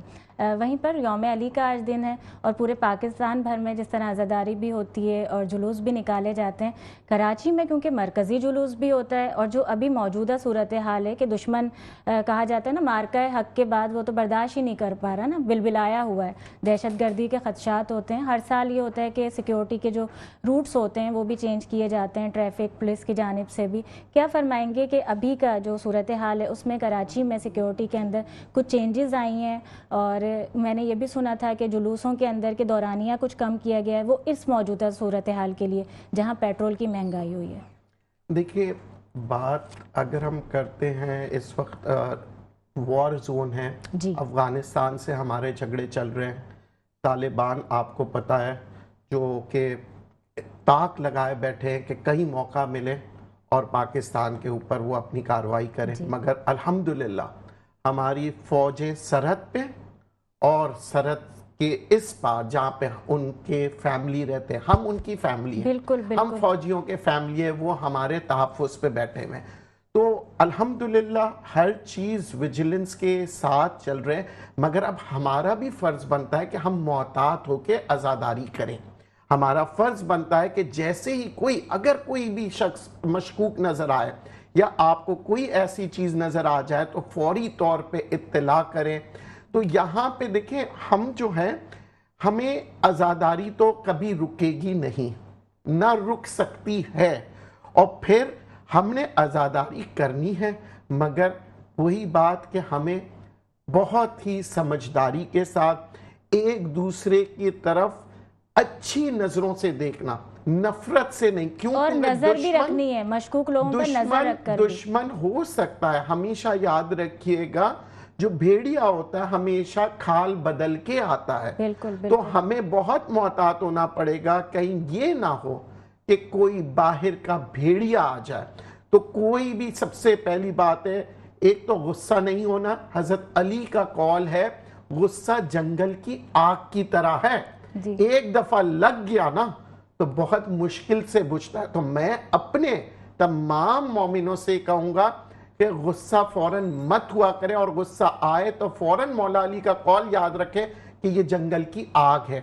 وہیں پر یوم علی کا آج دن ہے اور پورے پاکستان بھر میں جس طرح عزاداری بھی ہوتی ہے اور جلوس بھی نکالے جاتے ہیں، کراچی میں کیونکہ مرکزی جلوس بھی ہوتا ہے، اور جو ابھی موجودہ صورتحال ہے کہ دشمن کہا جاتا ہے نا مارکہ حق کے بعد وہ تو برداشت ہی نہیں کر پا رہا نا، بلبلایا ہوا ہے، دہشت گردی کے خدشات ہوتے ہیں. ہر سال یہ ہوتا ہے کہ سیکیورٹی کے جو روٹس ہوتے ہیں وہ بھی چینج کیے جاتے ہیں ٹریفک پولیس کی جانب سے بھی. کیا فرمائیں گے کہ ابھی کا جو صورتحال ہے اس میں کراچی میں سیکیورٹی کے اندر کچھ چینجز آئی ہیں، اور میں نے یہ بھی سنا تھا کہ جلوسوں کے اندر کے دورانیہ کچھ کم کیا گیا ہے، وہ اس موجودہ صورتحال کے لیے جہاں پیٹرول کی مہنگائی ہوئی ہے؟ دیکھیے، بات اگر ہم کرتے ہیں اس وقت وار زون ہے، افغانستان سے ہمارے جھگڑے چل رہے ہیں، طالبان آپ کو پتہ ہے جو کہ تاک لگائے بیٹھے ہیں کہ کئی موقع ملے اور پاکستان کے اوپر وہ اپنی کارروائی کریں. مگر الحمدللہ ہماری فوجیں سرحد پہ اور سرحد کے اس پار جہاں پہ ان کے فیملی رہتے ہیں، ہم ان کی فیملی ہیں، ہم فوجیوں کے فیملی ہیں، وہ ہمارے تحفظ پہ بیٹھے ہوئے ہیں. تو الحمدللہ ہر چیز ویجیلنس کے ساتھ چل رہے ہیں. مگر اب ہمارا بھی فرض بنتا ہے کہ ہم محتاط ہو کے عزاداری کریں. ہمارا فرض بنتا ہے کہ جیسے ہی اگر کوئی بھی شخص مشکوک نظر آئے یا آپ کو کوئی ایسی چیز نظر آ جائے تو فوری طور پہ اطلاع کریں. تو یہاں پہ دیکھیں ہم جو ہیں ہمیں عزاداری تو کبھی رکے گی نہیں, نہ رک سکتی ہے, اور پھر ہم نے عزاداری کرنی ہے, مگر وہی بات کہ ہمیں بہت ہی سمجھداری کے ساتھ ایک دوسرے کی طرف اچھی نظروں سے دیکھنا, نفرت سے نہیں. کیوں اور نظر بھی رکھنی ہے, مشکوک لوگوں پر نظر رکھ کر. دشمن ہو سکتا ہے, ہمیشہ یاد رکھیے گا جو بھیڑیا ہوتا ہے ہمیشہ کھال بدل کے آتا ہے. بالکل تو ہمیں بہت محتاط ہونا پڑے گا کہیں یہ نہ ہو کہ کوئی باہر کا بھیڑیا آ جائے. تو کوئی بھی, سب سے پہلی بات ہے ایک تو غصہ نہیں ہونا. حضرت علی کا قول ہے غصہ جنگل کی آگ کی طرح ہے, ایک دفعہ لگ گیا نا تو بہت مشکل سے بجھتا ہے. تو میں اپنے تمام مومنوں سے کہوں گا کہ غصہ فوراً مت ہوا کرے, اور غصہ آئے تو فوراً مولا علی کا قول یاد رکھے کہ یہ جنگل کی آگ ہے.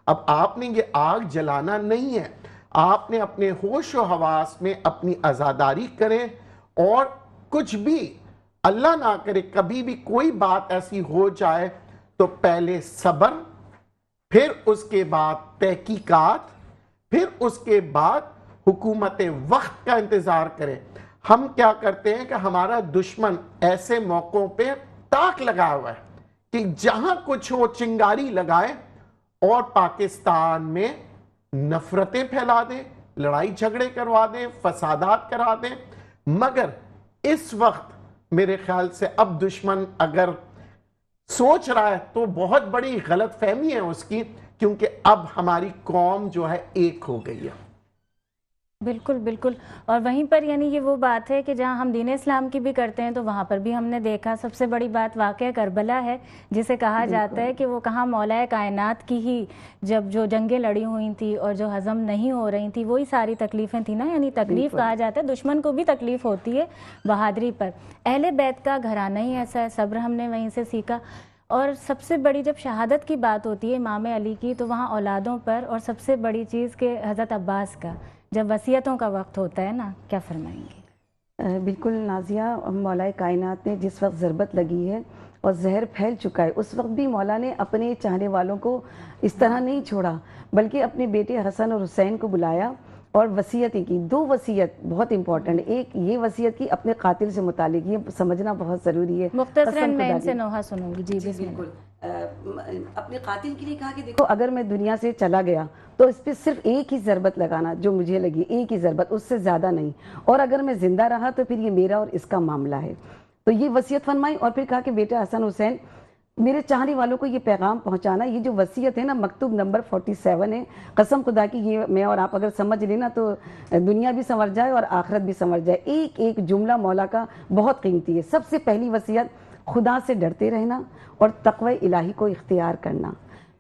اب آپ نے یہ آگ جلانا نہیں ہے, آپ نے اپنے ہوش و حواس میں اپنی عزاداری کریں, اور کچھ بھی اللہ نہ کرے کبھی بھی کوئی بات ایسی ہو جائے تو پہلے صبر, پھر اس کے بعد تحقیقات, پھر اس کے بعد حکومت وقت کا انتظار کریں. ہم کیا کرتے ہیں کہ ہمارا دشمن ایسے موقعوں پہ تاک لگا ہوا ہے کہ جہاں کچھ ہو چنگاری لگائے اور پاکستان میں نفرتیں پھیلا دیں, لڑائی جھگڑے کروا دیں, فسادات کرا دیں. مگر اس وقت میرے خیال سے اب دشمن اگر سوچ رہا ہے تو بہت بڑی غلط فہمی ہے اس کی, کیونکہ اب ہماری قوم جو ہے ایک ہو گئی ہے. بالکل بالکل. اور وہیں پر یعنی یہ وہ بات ہے کہ جہاں ہم دین اسلام کی بھی کرتے ہیں تو وہاں پر بھی ہم نے دیکھا سب سے بڑی بات واقعہ کربلا ہے, جسے کہا جاتا ہے کہ وہ کہاں مولا کائنات کی ہی جب جو جنگیں لڑی ہوئی تھی اور جو ہضم نہیں ہو رہی تھی وہی ساری تکلیفیں تھیں نا. یعنی تکلیف کہا جاتا ہے, دشمن کو بھی تکلیف ہوتی ہے بہادری پر. اہل بیت کا گھرانہ ہی ایسا ہے, صبر ہم نے وہیں سے سیکھا. اور سب سے بڑی جب شہادت کی بات ہوتی ہے امام علی کی تو وہاں اولادوں پر, اور سب سے بڑی چیز کہ حضرت عباس کا جب وصیتوں کا وقت ہوتا ہے نا, کیا فرمائیں گے؟ بالکل نازیہ, مولا کائنات نے جس وقت ضربت لگی ہے اور زہر پھیل چکا ہے اس وقت بھی مولا نے اپنے چاہنے والوں کو اس طرح نہیں چھوڑا, بلکہ اپنے بیٹے حسن اور حسین کو بلایا اور وصیتیں کی. 2 وصیت بہت امپورٹنٹ, ایک یہ وصیت کی اپنے قاتل سے متعلق, یہ سمجھنا بہت ضروری ہے. مختصراً میں ان سے نوحہ سنوں گی. جی بالکل. اپنے قاتل کے لیے کہا کہ دیکھو اگر میں دنیا سے چلا گیا تو اس پہ صرف ایک ہی ضربت لگانا جو مجھے لگی, ایک ہی ضربت, اس سے زیادہ نہیں, اور اگر میں زندہ رہا تو پھر یہ میرا اور اس کا معاملہ ہے. تو یہ وصیت فرمائی, اور پھر کہا کہ بیٹا حسن حسین میرے چاہنے والوں کو یہ پیغام پہنچانا. یہ جو وصیت ہے نا مکتوب نمبر 47 ہے, قسم خدا کی یہ میں اور آپ اگر سمجھ لینا تو دنیا بھی سنور جائے اور آخرت بھی سنور جائے. ایک ایک جملہ مولا کا بہت قیمتی ہے. سب سے پہلی وصیت خدا سے ڈرتے رہنا اور تقوی الہی کو اختیار کرنا.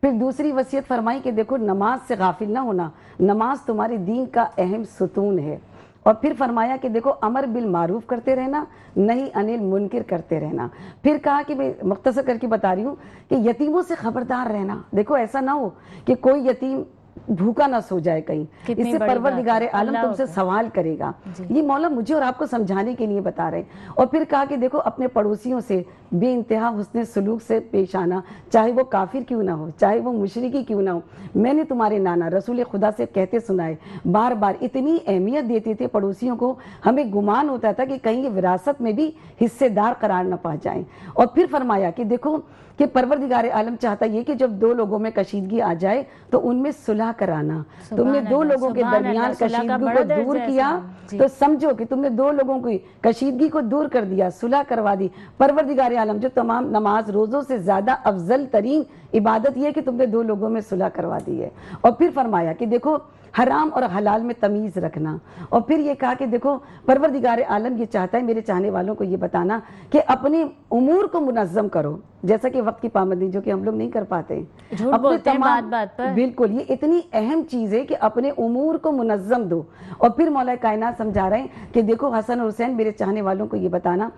پھر دوسری وصیت فرمائی کہ دیکھو نماز سے غافل نہ ہونا, نماز تمہارے دین کا اہم ستون ہے. اور پھر فرمایا کہ دیکھو امر بالمعروف کرتے رہنا, نہیں انل منکر کرتے رہنا. پھر کہا کہ میں مختصر کر کے بتا رہی ہوں کہ یتیموں سے خبردار رہنا. دیکھو ایسا نہ ہو کہ کوئی یتیم بھوکا نہ سو جائے کہیں, اس سے پروردگار عالم تم سے سوال کرے گا. یہ مولا مجھے اور آپ کو سمجھانے کے لیے بتا رہے ہیں. اور پھر کہا کہ دیکھو اپنے پڑوسیوں سے بے انتہا حسن سلوک سے پیش آنا, چاہے وہ کافر کیوں نہ ہو, چاہے وہ مشرکی کیوں نہ ہو. میں نے تمہارے نانا رسول خدا سے کہتے سنائے, بار بار اتنی اہمیت دیتے تھے پڑوسیوں کو, ہمیں گمان ہوتا تھا کہ کہیں یہ وراثت میں بھی حصے دار قرار نہ پا جائیں. اور پھر فرمایا کہ دیکھو کہ پروردگار عالم چاہتا یہ کہ جب 2 لوگوں میں کشیدگی آ جائے تو ان میں صلح کرانا. تم نے 2 لوگوں کے درمیان کشیدگی کو دور کیا تو سمجھو کہ تم نے 2 لوگوں کی کشیدگی کو دور کر دیا, صلح کروا دی. پروردگار عالم جو تمام نماز روزوں سے زیادہ افضل ترین عبادت یہ ہے کہ تم نے 2 لوگوں میں صلح کروا دی ہے. اور پھر فرمایا کہ دیکھو حرام اور حلال میں تمیز رکھنا. اور پھر یہ کہا کہ دیکھو پروردگار عالم یہ چاہتا ہے میرے چاہنے والوں کو یہ بتانا کہ اپنے امور کو منظم کرو, جیسا کہ وقت کی پابندی جو کہ ہم لوگ نہیں کر پاتے, بات پر. بالکل یہ اتنی اہم چیز ہے کہ اپنے امور کو منظم دو. اور پھر مولا کائنات سمجھا رہے ہیں کہ دیکھو حسن اور حسین میرے چاہنے والوں کو یہ بتانا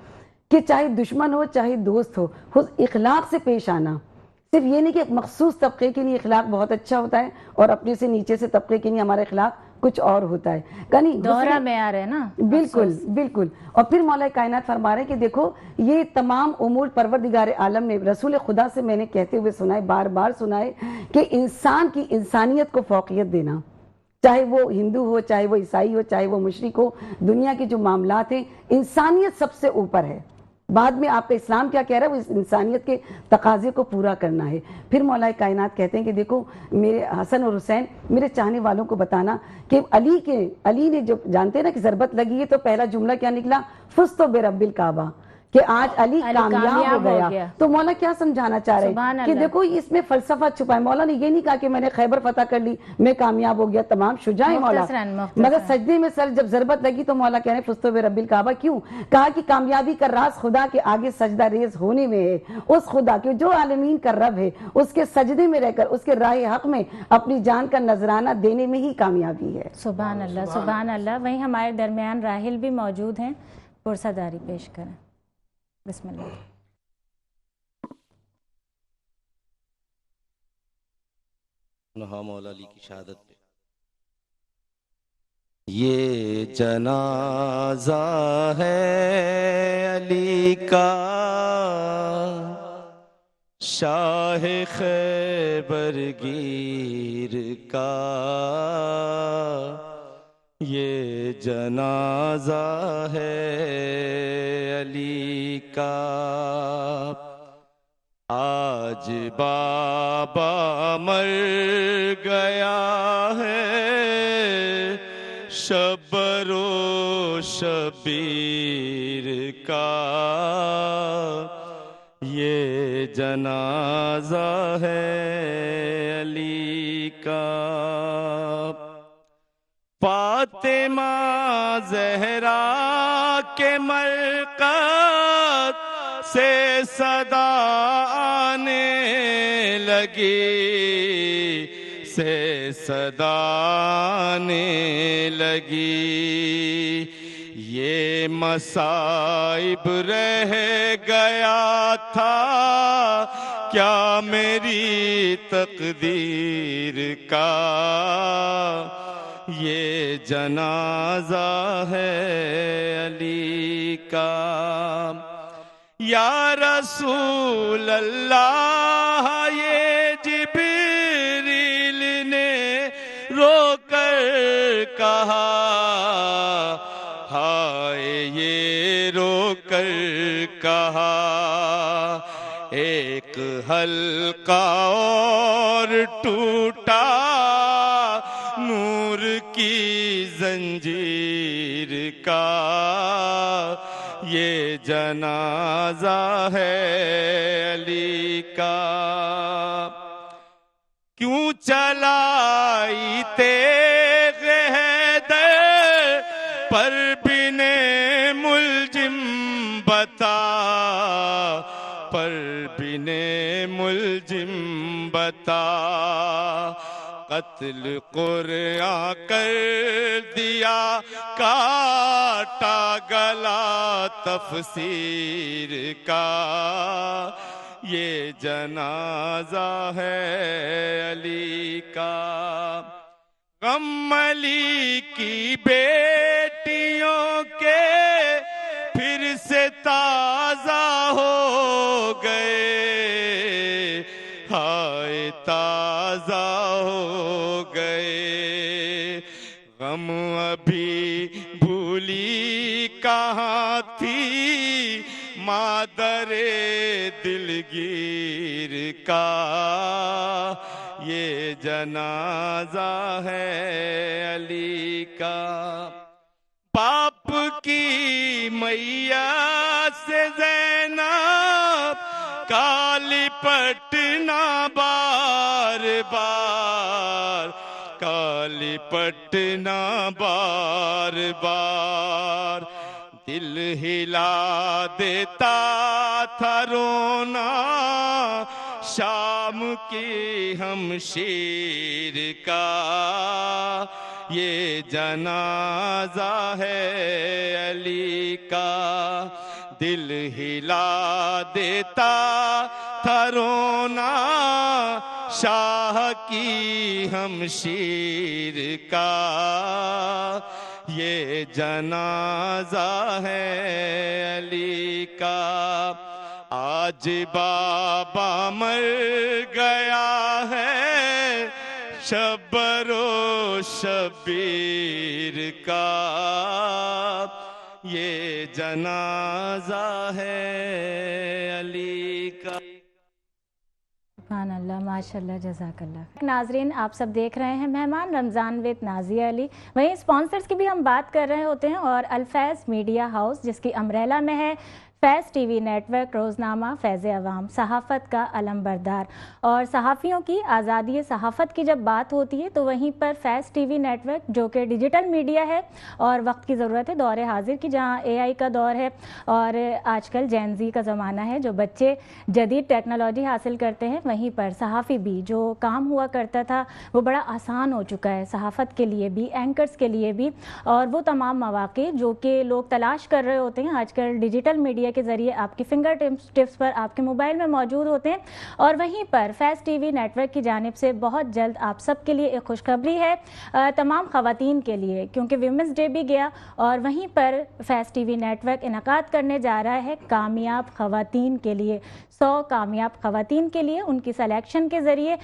کہ چاہے دشمن ہو چاہے دوست ہو, اخلاق سے پیش آنا. صرف یہ نہیں کہ مخصوص طبقے کے لیے اخلاق بہت اچھا ہوتا ہے اور اپنے سے نیچے سے طبقے کے لیے ہمارا اخلاق کچھ اور ہوتا ہے. کہیں دوہرا معیار ہے نا. بالکل بالکل. اور پھر مولا کائنات فرما رہے ہیں کہ دیکھو یہ تمام امور پروردگار عالم نے رسول خدا سے میں نے کہتے ہوئے سنا ہے، بار بار سنا ہے کہ انسان کی انسانیت کو فوقیت دینا، چاہے وہ ہندو ہو، چاہے وہ عیسائی ہو، چاہے وہ مشرک ہو، دنیا کے جو معاملات ہیں انسانیت سب سے اوپر ہے. بعد میں آپ کا اسلام کیا کہہ رہا ہے؟ وہ اس انسانیت کے تقاضے کو پورا کرنا ہے. پھر مولا کائنات کہتے ہیں کہ دیکھو میرے حسن اور حسین، میرے چاہنے والوں کو بتانا کہ علی نے جو جانتے ہیں نا کہ ضربت لگی ہے تو پہلا جملہ کیا نکلا؟ فزت برب الکعبہ، کہ آج علی کامیاب ہو گیا. تو مولا کیا سمجھانا چاہ رہے ہیں کہ دیکھو اس میں فلسفہ چھپا ہے. مولا نے یہ نہیں کہا کہ میں نے خیبر فتح کر لی میں کامیاب ہو گیا. تمام شجاع ہیں مولا، مگر سجدے میں سر جب ضربت لگی تو مولا کہہ رہے ہیں فزت برب الکعبہ. کیوں کہا؟ کہ کامیابی کا راز خدا کے آگے سجدہ ریز ہونے میں ہے. اس خدا کے جو عالمین کا رب ہے اس کے سجدے میں رہ کر اس کے راہ حق میں اپنی جان کا نذرانہ دینے میں ہی کامیابی ہے. سبحان اللہ سبحان اللہ. وہیں ہمارے درمیان راحل بھی موجود ہیں، پرسہ داری پیش کریں. بسم اللہ. نہا مولا علی کی شہادت پہ. یہ جنازہ ہے علی کا، شاہ خیبر گیر کا. یہ جنازہ ہے علی کا. آج بابا مر گیا ہے، شبر و شبیر کا. یہ جنازہ ہے علی کا. فاطمہ زہرا کے مرقد سے صدا آنے لگی، سے صدا آنے لگی. یہ مصائب رہ گیا تھا کیا میری تقدیر کا. یہ جنازہ ہے علی کا. یا رسول اللہ یہ جبریل نے رو کر کہا، ہائے یہ رو کر کہا. ایک حلقہ اور ٹوٹا نور کی زنجیر کا. یہ جنازہ ہے علی کا. کیوں چلائی تیغ حیدر پر بن ملجم بتا، پر بن ملجم بتا. قتل قرآن کر دیا کاٹا گلا تفسیر کا. یہ جنازہ ہے علی کا. غم علی کی بیٹیوں کے پھر سے تازہ ہو گئے، ہائے تازہ ہو گئے. غم ابھی بھولی کہاں تھی مادر دلگیر کا. یہ جنازہ ہے علی کا. باپ کی میاں سے زینب کالی پٹنا بار بار، کالی پٹنا بار بار. دل ہلا دیتا تھا رونا شام کی ہمشیر کا. یہ جنازہ ہے علی کا. دل ہلا دیتا تھا رونا شاہ کی ہمشیر کا، یہ جنازہ ہے علی کا، آج بابا مر گیا ہے شبر و شبیر کا، یہ جنازہ ہے علی کا۔ سبحان اللہ، ماشاء اللہ، جزاک اللہ۔ ناظرین، آپ سب دیکھ رہے ہیں مہمان رمضان وتھ نازیہ علی۔ وہیں اسپانسرز کی بھی ہم بات کر رہے ہوتے ہیں، اور الفیض میڈیا ہاؤس جس کی امبریلا میں ہے فیض ٹی وی نیٹ ورک، روزنامہ فیض عوام، صحافت کا علم بردار۔ اور صحافیوں کی آزادی صحافت کی جب بات ہوتی ہے تو وہیں پر فیض ٹی وی نیٹ ورک جو کہ ڈیجیٹل میڈیا ہے اور وقت کی ضرورت ہے دور حاضر کی، جہاں اے آئی کا دور ہے اور آج کل جین زی کا زمانہ ہے، جو بچے جدید ٹیکنالوجی حاصل کرتے ہیں، وہیں پر صحافی بھی جو کام ہوا کرتا تھا وہ بڑا آسان ہو چکا ہے صحافت کے لیے بھی، اینکرز کے لیے بھی، اور وہ تمام مواقع جو کہ لوگ تلاش کر رہے ہوتے ہیں آج کل ڈیجیٹل میڈیا کے ذریعے آپ کی فنگر ٹپس پر آپ کے موبائل میں موجود ہوتے ہیں۔ اور وہیں پر فیض ٹی وی نیٹ ورک کی جانب سے بہت جلد آپ سب کے لیے ایک خوشخبری ہے، تمام خواتین کے لیے، کیونکہ ویمنس ڈے بھی گیا، اور وہیں پر فیض ٹی وی نیٹ ورک انعقاد کرنے جا رہا ہے کامیاب خواتین کے لیے، 100 کامیاب خواتین کے لیے، ان کی سلیکشن کے ذریعے،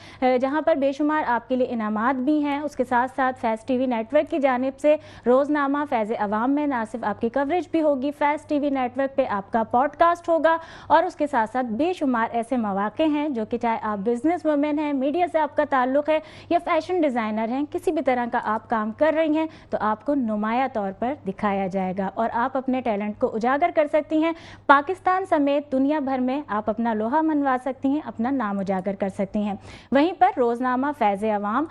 جہاں پر بے شمار آپ کے لیے انعامات بھی ہیں۔ اس کے ساتھ ساتھ فیض ٹی وی نیٹ ورک کی جانب سے روزنامہ فیض عوام میں نہ صرف آپ کی کوریج بھی ہوگی، فیض ٹی وی نیٹ ورک پہ آپ کا پوڈ کاسٹ ہوگا، اور اس کے ساتھ ساتھ بے شمار ایسے مواقع ہیں جو کہ چاہے آپ بزنس وومن ہیں، میڈیا سے آپ کا تعلق ہے، یا فیشن ڈیزائنر ہیں، کسی بھی طرح کا آپ کام کر رہی ہیں تو آپ کو نمایاں طور پر دکھایا جائے گا، اور آپ اپنے ٹیلنٹ کو اجاگر کر سکتی ہیں۔ پاکستان سمیت دنیا بھر میں آپ اپنا لوہا منوا سکتی ہیں، اپنا نام اجاگر کر سکتی ہیں۔ وہیں پر روزنامہ فیض عوام،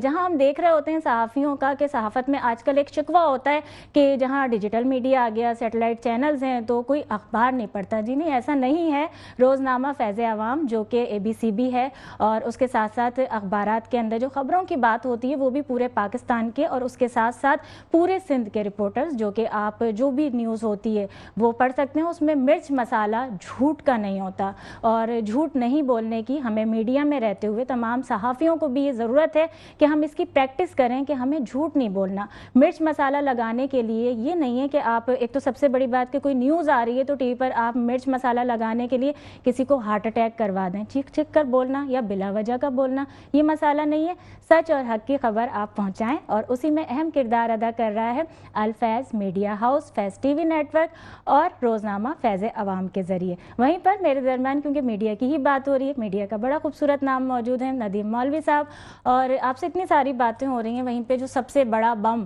جہاں ہم دیکھ رہے ہوتے ہیں صحافیوں کا کہ صحافت میں آج کل ایک شکوہ ہوتا ہے کہ جہاں ڈیجیٹل میڈیا آ گیا، سیٹلائٹ چینلز ہیں، تو کوئی اخبار نہیں پڑھتا۔ جی نہیں، ایسا نہیں ہے۔ روزنامہ فیض عوام جو کہ اے بی سی بھی ہے، اور اس کے ساتھ ساتھ اخبارات کے اندر جو خبروں کی بات ہوتی ہے وہ بھی پورے پاکستان کے اور اس کے ساتھ ساتھ پورے سندھ کے رپورٹرز، جو کہ آپ جو بھی نیوز ہوتی ہے وہ پڑھ سکتے ہیں۔ اس میں مرچ مسالہ جھوٹ کا نہیں ہوتا، اور جھوٹ نہیں بولنے کی ہمیں میڈیا میں رہتے ہوئے تمام صحافیوں کو بھی یہ ضرورت ہے کہ ہم اس کی پریکٹس کریں کہ ہمیں جھوٹ نہیں بولنا۔ مرچ مسالہ لگانے کے لیے یہ نہیں ہے کہ آپ، ایک تو سب سے بڑی بات کہ کوئی نیوز آ رہی ہے تو ٹی وی پر آپ مرچ مسالہ لگانے کے لیے کسی کو ہارٹ اٹیک کروا دیں، چیخ چیخ کر بولنا یا بلا وجہ کا بولنا، یہ مسالہ نہیں ہے۔ سچ اور حق کی خبر آپ پہنچائیں، اور اسی میں اہم کردار ادا کر رہا ہے Al-Faiz media house, Faiz T V network اور روزنامہ فیض عوام کے ذریعے۔ وہیں پر میرے درمیان کیونکہ میڈیا کی ہی بات ہو رہی ہے، میڈیا کا بڑا خوبصورت نام موجود ہے، ندیم مولوی صاحب، اور آپ سے اتنی ساری باتیں ہو رہی ہیں۔ وہیں پہ جو سب سے بڑا بم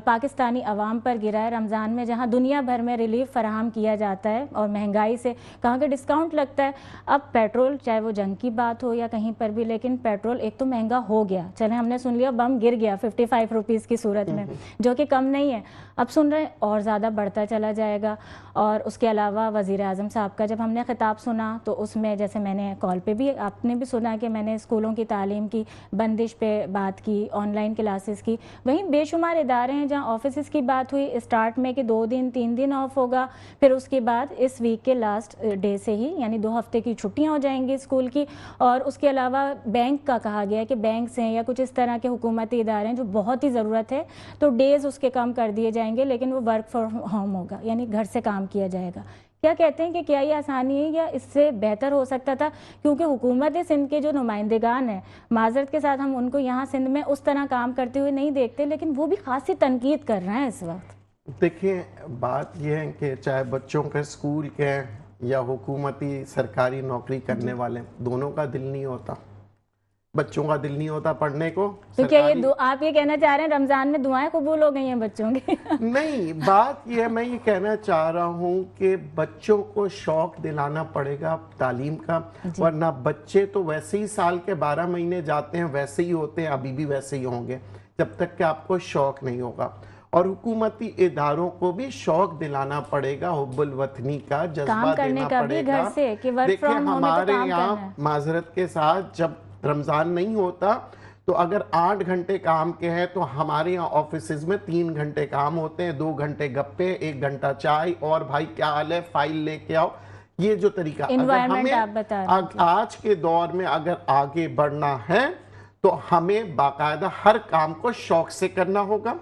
پاکستانی عوام پر گرا ہے رمضان میں، جہاں دنیا بھر میں ریلیف فراہم کیا جاتا ہے اور مہنگائی سے کہاں کہ ڈسکاؤنٹ لگتا ہے، اب پیٹرول، چاہے وہ جنگ کی بات ہو یا کہیں پر بھی، لیکن پیٹرول ایک تو مہنگا ہو گیا، چلیں ہم نے سن لیا بم گر گیا 55 روپیز کی صورت میں، جو کہ کم نہیں ہے، اب سن رہے ہیں اور زیادہ بڑھتا چلا جائے گا۔ اور اس کے علاوہ وزیر اعظم صاحب کا جب ہم نے خطاب سنا تو اس میں، جیسے میں نے کال پہ بھی آپ نے بھی سنا کہ میں نے اسکولوں کی تعلیم کی بندش پہ بات کی، آن لائن کلاسز کی، وہیں بے شمار ادارے ہیں جہاں آفیسز کی بات ہوئی اسٹارٹ میں کہ 2 دن 3 دن آف ہوگا، پھر اس کے بعد اس ویک کے لاسٹ ڈے سے ہی یعنی 2 ہفتے کی چھٹیاں ہو جائیں گی اسکول کی۔ اور اس کے علاوہ بینک کا کہا گیا کہ بینکس ہیں یا کچھ اس طرح کے حکومتی ادارے ہیں جو بہت ہی ضرورت ہے تو ڈیز اس کے کم کر دیے جائیں گے، لیکن وہ ورک فرام ہوم ہوگا، یعنی گھر سے کام کیا جائے گا۔ کیا کہتے ہیں کہ کیا یہ آسانی ہے یا اس سے بہتر ہو سکتا تھا؟ کیونکہ حکومت سندھ کے جو نمائندگان ہیں، معذرت کے ساتھ ہم ان کو یہاں سندھ میں اس طرح کام کرتے ہوئے نہیں دیکھتے، لیکن وہ بھی خاصی تنقید کر رہے ہیں اس وقت۔ دیکھیں، بات یہ ہے کہ چاہے بچوں کے اسکول کے ہیں یا حکومتی سرکاری نوکری کرنے والے، دونوں کا دل نہیں ہوتا، بچوں کا دل نہیں ہوتا پڑھنے کو۔ تو کیا یہ آپ یہ کہنا چاہ رہے ہیں رمضان میں دعائیں قبول ہو گئی ہیں بچوں کی؟ نہیں، بات یہ ہے، میں یہ کہنا چاہ رہا ہوں کہ بچوں کو شوق دلانا پڑے گا تعلیم کا، ورنہ بچے تو ویسے ہی سال کے 12 مہینے جاتے ہیں، ویسے ہی ہوتے ہیں، ابھی بھی ویسے ہی ہوں گے جب تک کہ آپ کو شوق نہیں ہوگا۔ اور حکومتی اداروں کو بھی شوق دلانا پڑے گا، حب الوطنی کا جذبہ دینا پڑے گا۔ دیکھیں، ہمارے یہاں معذرت کے ساتھ جب رمضان نہیں ہوتا تو اگر 8 گھنٹے کام کے ہیں تو ہمارے یہاں آفیسز میں 3 گھنٹے کام ہوتے ہیں، 2 گھنٹے گپے، 1 گھنٹا چائے، اور بھائی کیا حال ہے، فائل لے کے آؤ. یہ جو طریقہ انوائرمنٹ آپ بتا رہے ہیں. آج کے دور میں اگر آگے بڑھنا ہے تو ہمیں باقاعدہ ہر کام کو شوق سے کرنا ہوگا.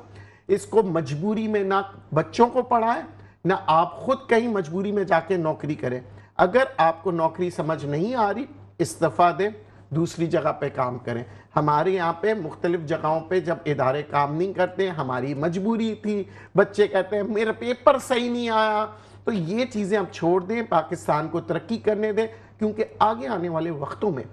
اس کو مجبوری میں نہ بچوں کو پڑھائیں، نہ آپ خود کہیں مجبوری میں جا کے نوکری کریں. اگر آپ کو نوکری سمجھ نہیں آ رہی، استعفیٰ دیں، دوسری جگہ پہ کام کریں. ہمارے یہاں پہ مختلف جگہوں پہ جب ادارے کام نہیں کرتے، ہماری مجبوری تھی، بچے کہتے ہیں میرا پیپر صحیح نہیں آیا، تو یہ چیزیں اب چھوڑ دیں، پاکستان کو ترقی کرنے دیں، کیونکہ آگے آنے والے وقتوں میں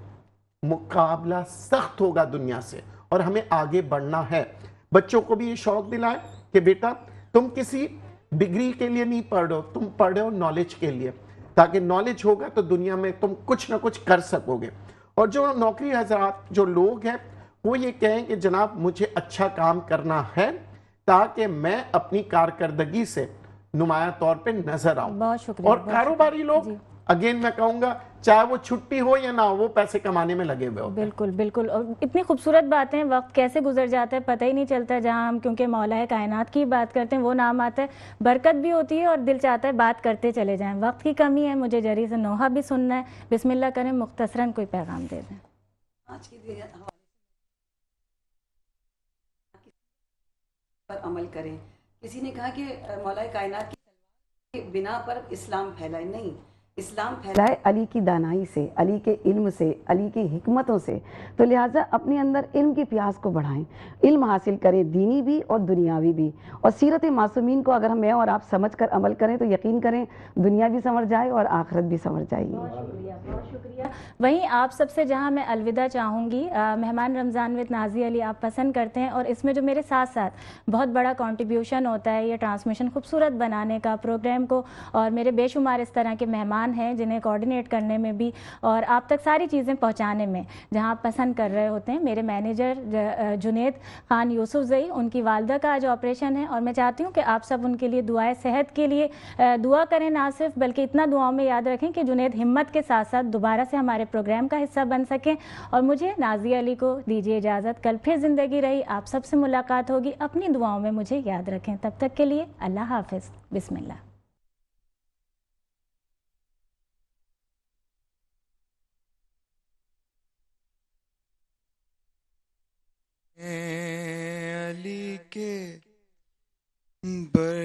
مقابلہ سخت ہوگا دنیا سے اور ہمیں آگے بڑھنا ہے. بچوں کو بھی یہ شوق دلائیں کہ بیٹا تم کسی ڈگری کے لیے نہیں پڑھ رہے ہو، تم پڑھ رہے ہو نالج کے لیے، تاکہ نالج ہوگا تو دنیا میں تم کچھ نہ کچھ کر سکو گے. اور جو نوکری حضرات جو لوگ ہیں وہ یہ کہیں کہ جناب مجھے اچھا کام کرنا ہے تاکہ میں اپنی کارکردگی سے نمایاں طور پہ نظر آؤں. بہت شکریہ. اور کاروباری لوگ اگین میں کہوں گا چاہے وہ چھٹی ہو یا نہ ہو، وہ پیسے کمانے میں لگے ہوئے ہوتے ہیں. بالکل بالکل. اور اتنی خوبصورت باتیں، وقت کیسے گزر جاتا ہے پتہ ہی نہیں چلتا. جہاں ہم کیونکہ مولا کائنات کی بات کرتے ہیں وہ نام آتا ہے، برکت بھی ہوتی ہے اور دل چاہتا ہے بات کرتے چلے جائیں. وقت کی کمی ہے، مجھے جری سے نوحہ بھی سننا ہے. بسم اللہ کریں، مختصراً کوئی پیغام دے دیں. آج کی پر عمل کریں. کسی نے کہا کہ مولا کائنات کی بنا پر اسلام پھیلائے. نہیں، اسلام پھیلائے علی کی دانائی سے، علی کے علم سے، علی کی حکمتوں سے. تو لہٰذا اپنے اندر علم کی پیاس کو بڑھائیں، علم حاصل کریں، دینی بھی اور دنیاوی بھی. اور سیرت معصومین کو اگر میں اور آپ سمجھ کر عمل کریں تو یقین کریں دنیا بھی سنور جائے اور آخرت بھی سنور جائے گی. بہت شکریہ. وہیں آپ سب سے جہاں میں الوداع چاہوں گی، مہمان رمضان وتھ نازیہ علی آپ پسند کرتے ہیں، اور اس میں جو میرے ساتھ ساتھ بہت بڑا کنٹریبیوشن ہوتا ہے یہ ٹرانسمیشن خوبصورت بنانے کا پروگرام کو، اور میرے بے شمار اس طرح کے مہمان ہیں جنہیں کوارڈینیٹ کرنے میں بھی اور آپ تک ساری چیزیں پہنچانے میں جہاں آپ پسند کر رہے ہوتے ہیں. میرے مینیجر جنید خان یوسف زئی، ان کی والدہ کا آج آپریشن ہے، اور میں چاہتی ہوں کہ آپ سب ان کے لیے دعائے صحت کے لیے دعا کریں، نہ صرف بلکہ اتنا دعاؤں میں یاد رکھیں کہ جنید ہمت کے ساتھ ساتھ دوبارہ سے ہمارے پروگرام کا حصہ بن سکیں. اور مجھے نازیہ علی کو دیجیے اجازت. کل پھر زندگی رہی آپ سب سے ملاقات ہوگی. اپنی دعاؤں میں مجھے یاد رکھیں. تب تک کے لیے اللہ حافظ. بسم اللہ. علی کے برپا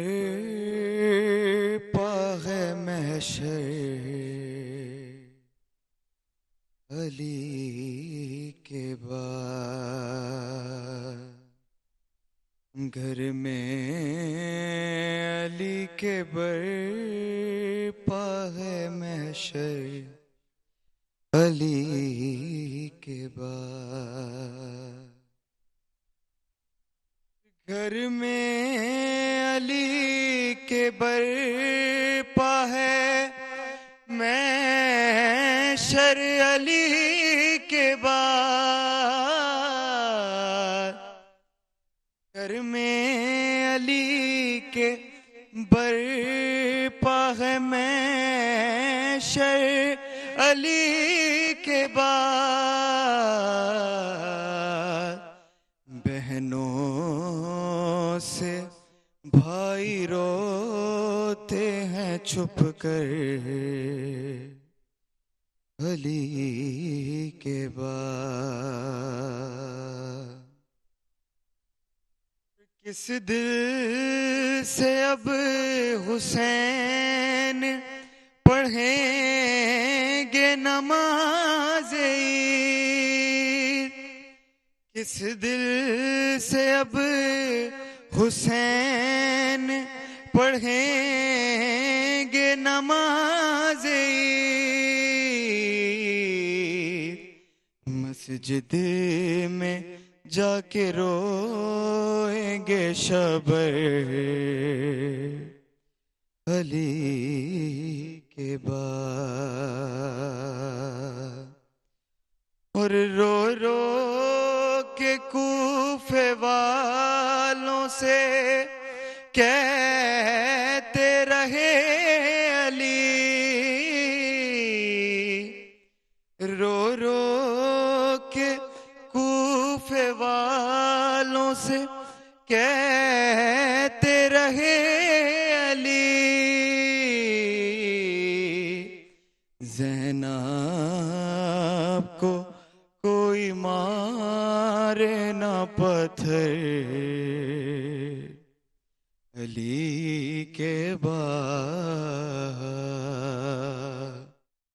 ہے محشر، علی کے بعد گھر میں علی کے برپا ہے محشر، علی کے بعد گھر میں علی کے برپا ہے محشر، علی کے بعد گھر میں علی کے برپا ہے محشر، علی کے بعد بہنوں سے بھائی روتے ہیں چھپ کر، علی کے بعد کس دل سے اب حسین پڑھیں گے نماز عید، کس دل سے اب حسین پڑھیں گے نماز عید، مسجد میں جا کے روئیں گے شبر، علی کے بعد اور رو رو کے کوفے والوں سے کہتے رہے علی، رو رو کے کوفے سے کہتے رہے علی، زینب کو کوئی مارے نہ پتھر، علی کے بعد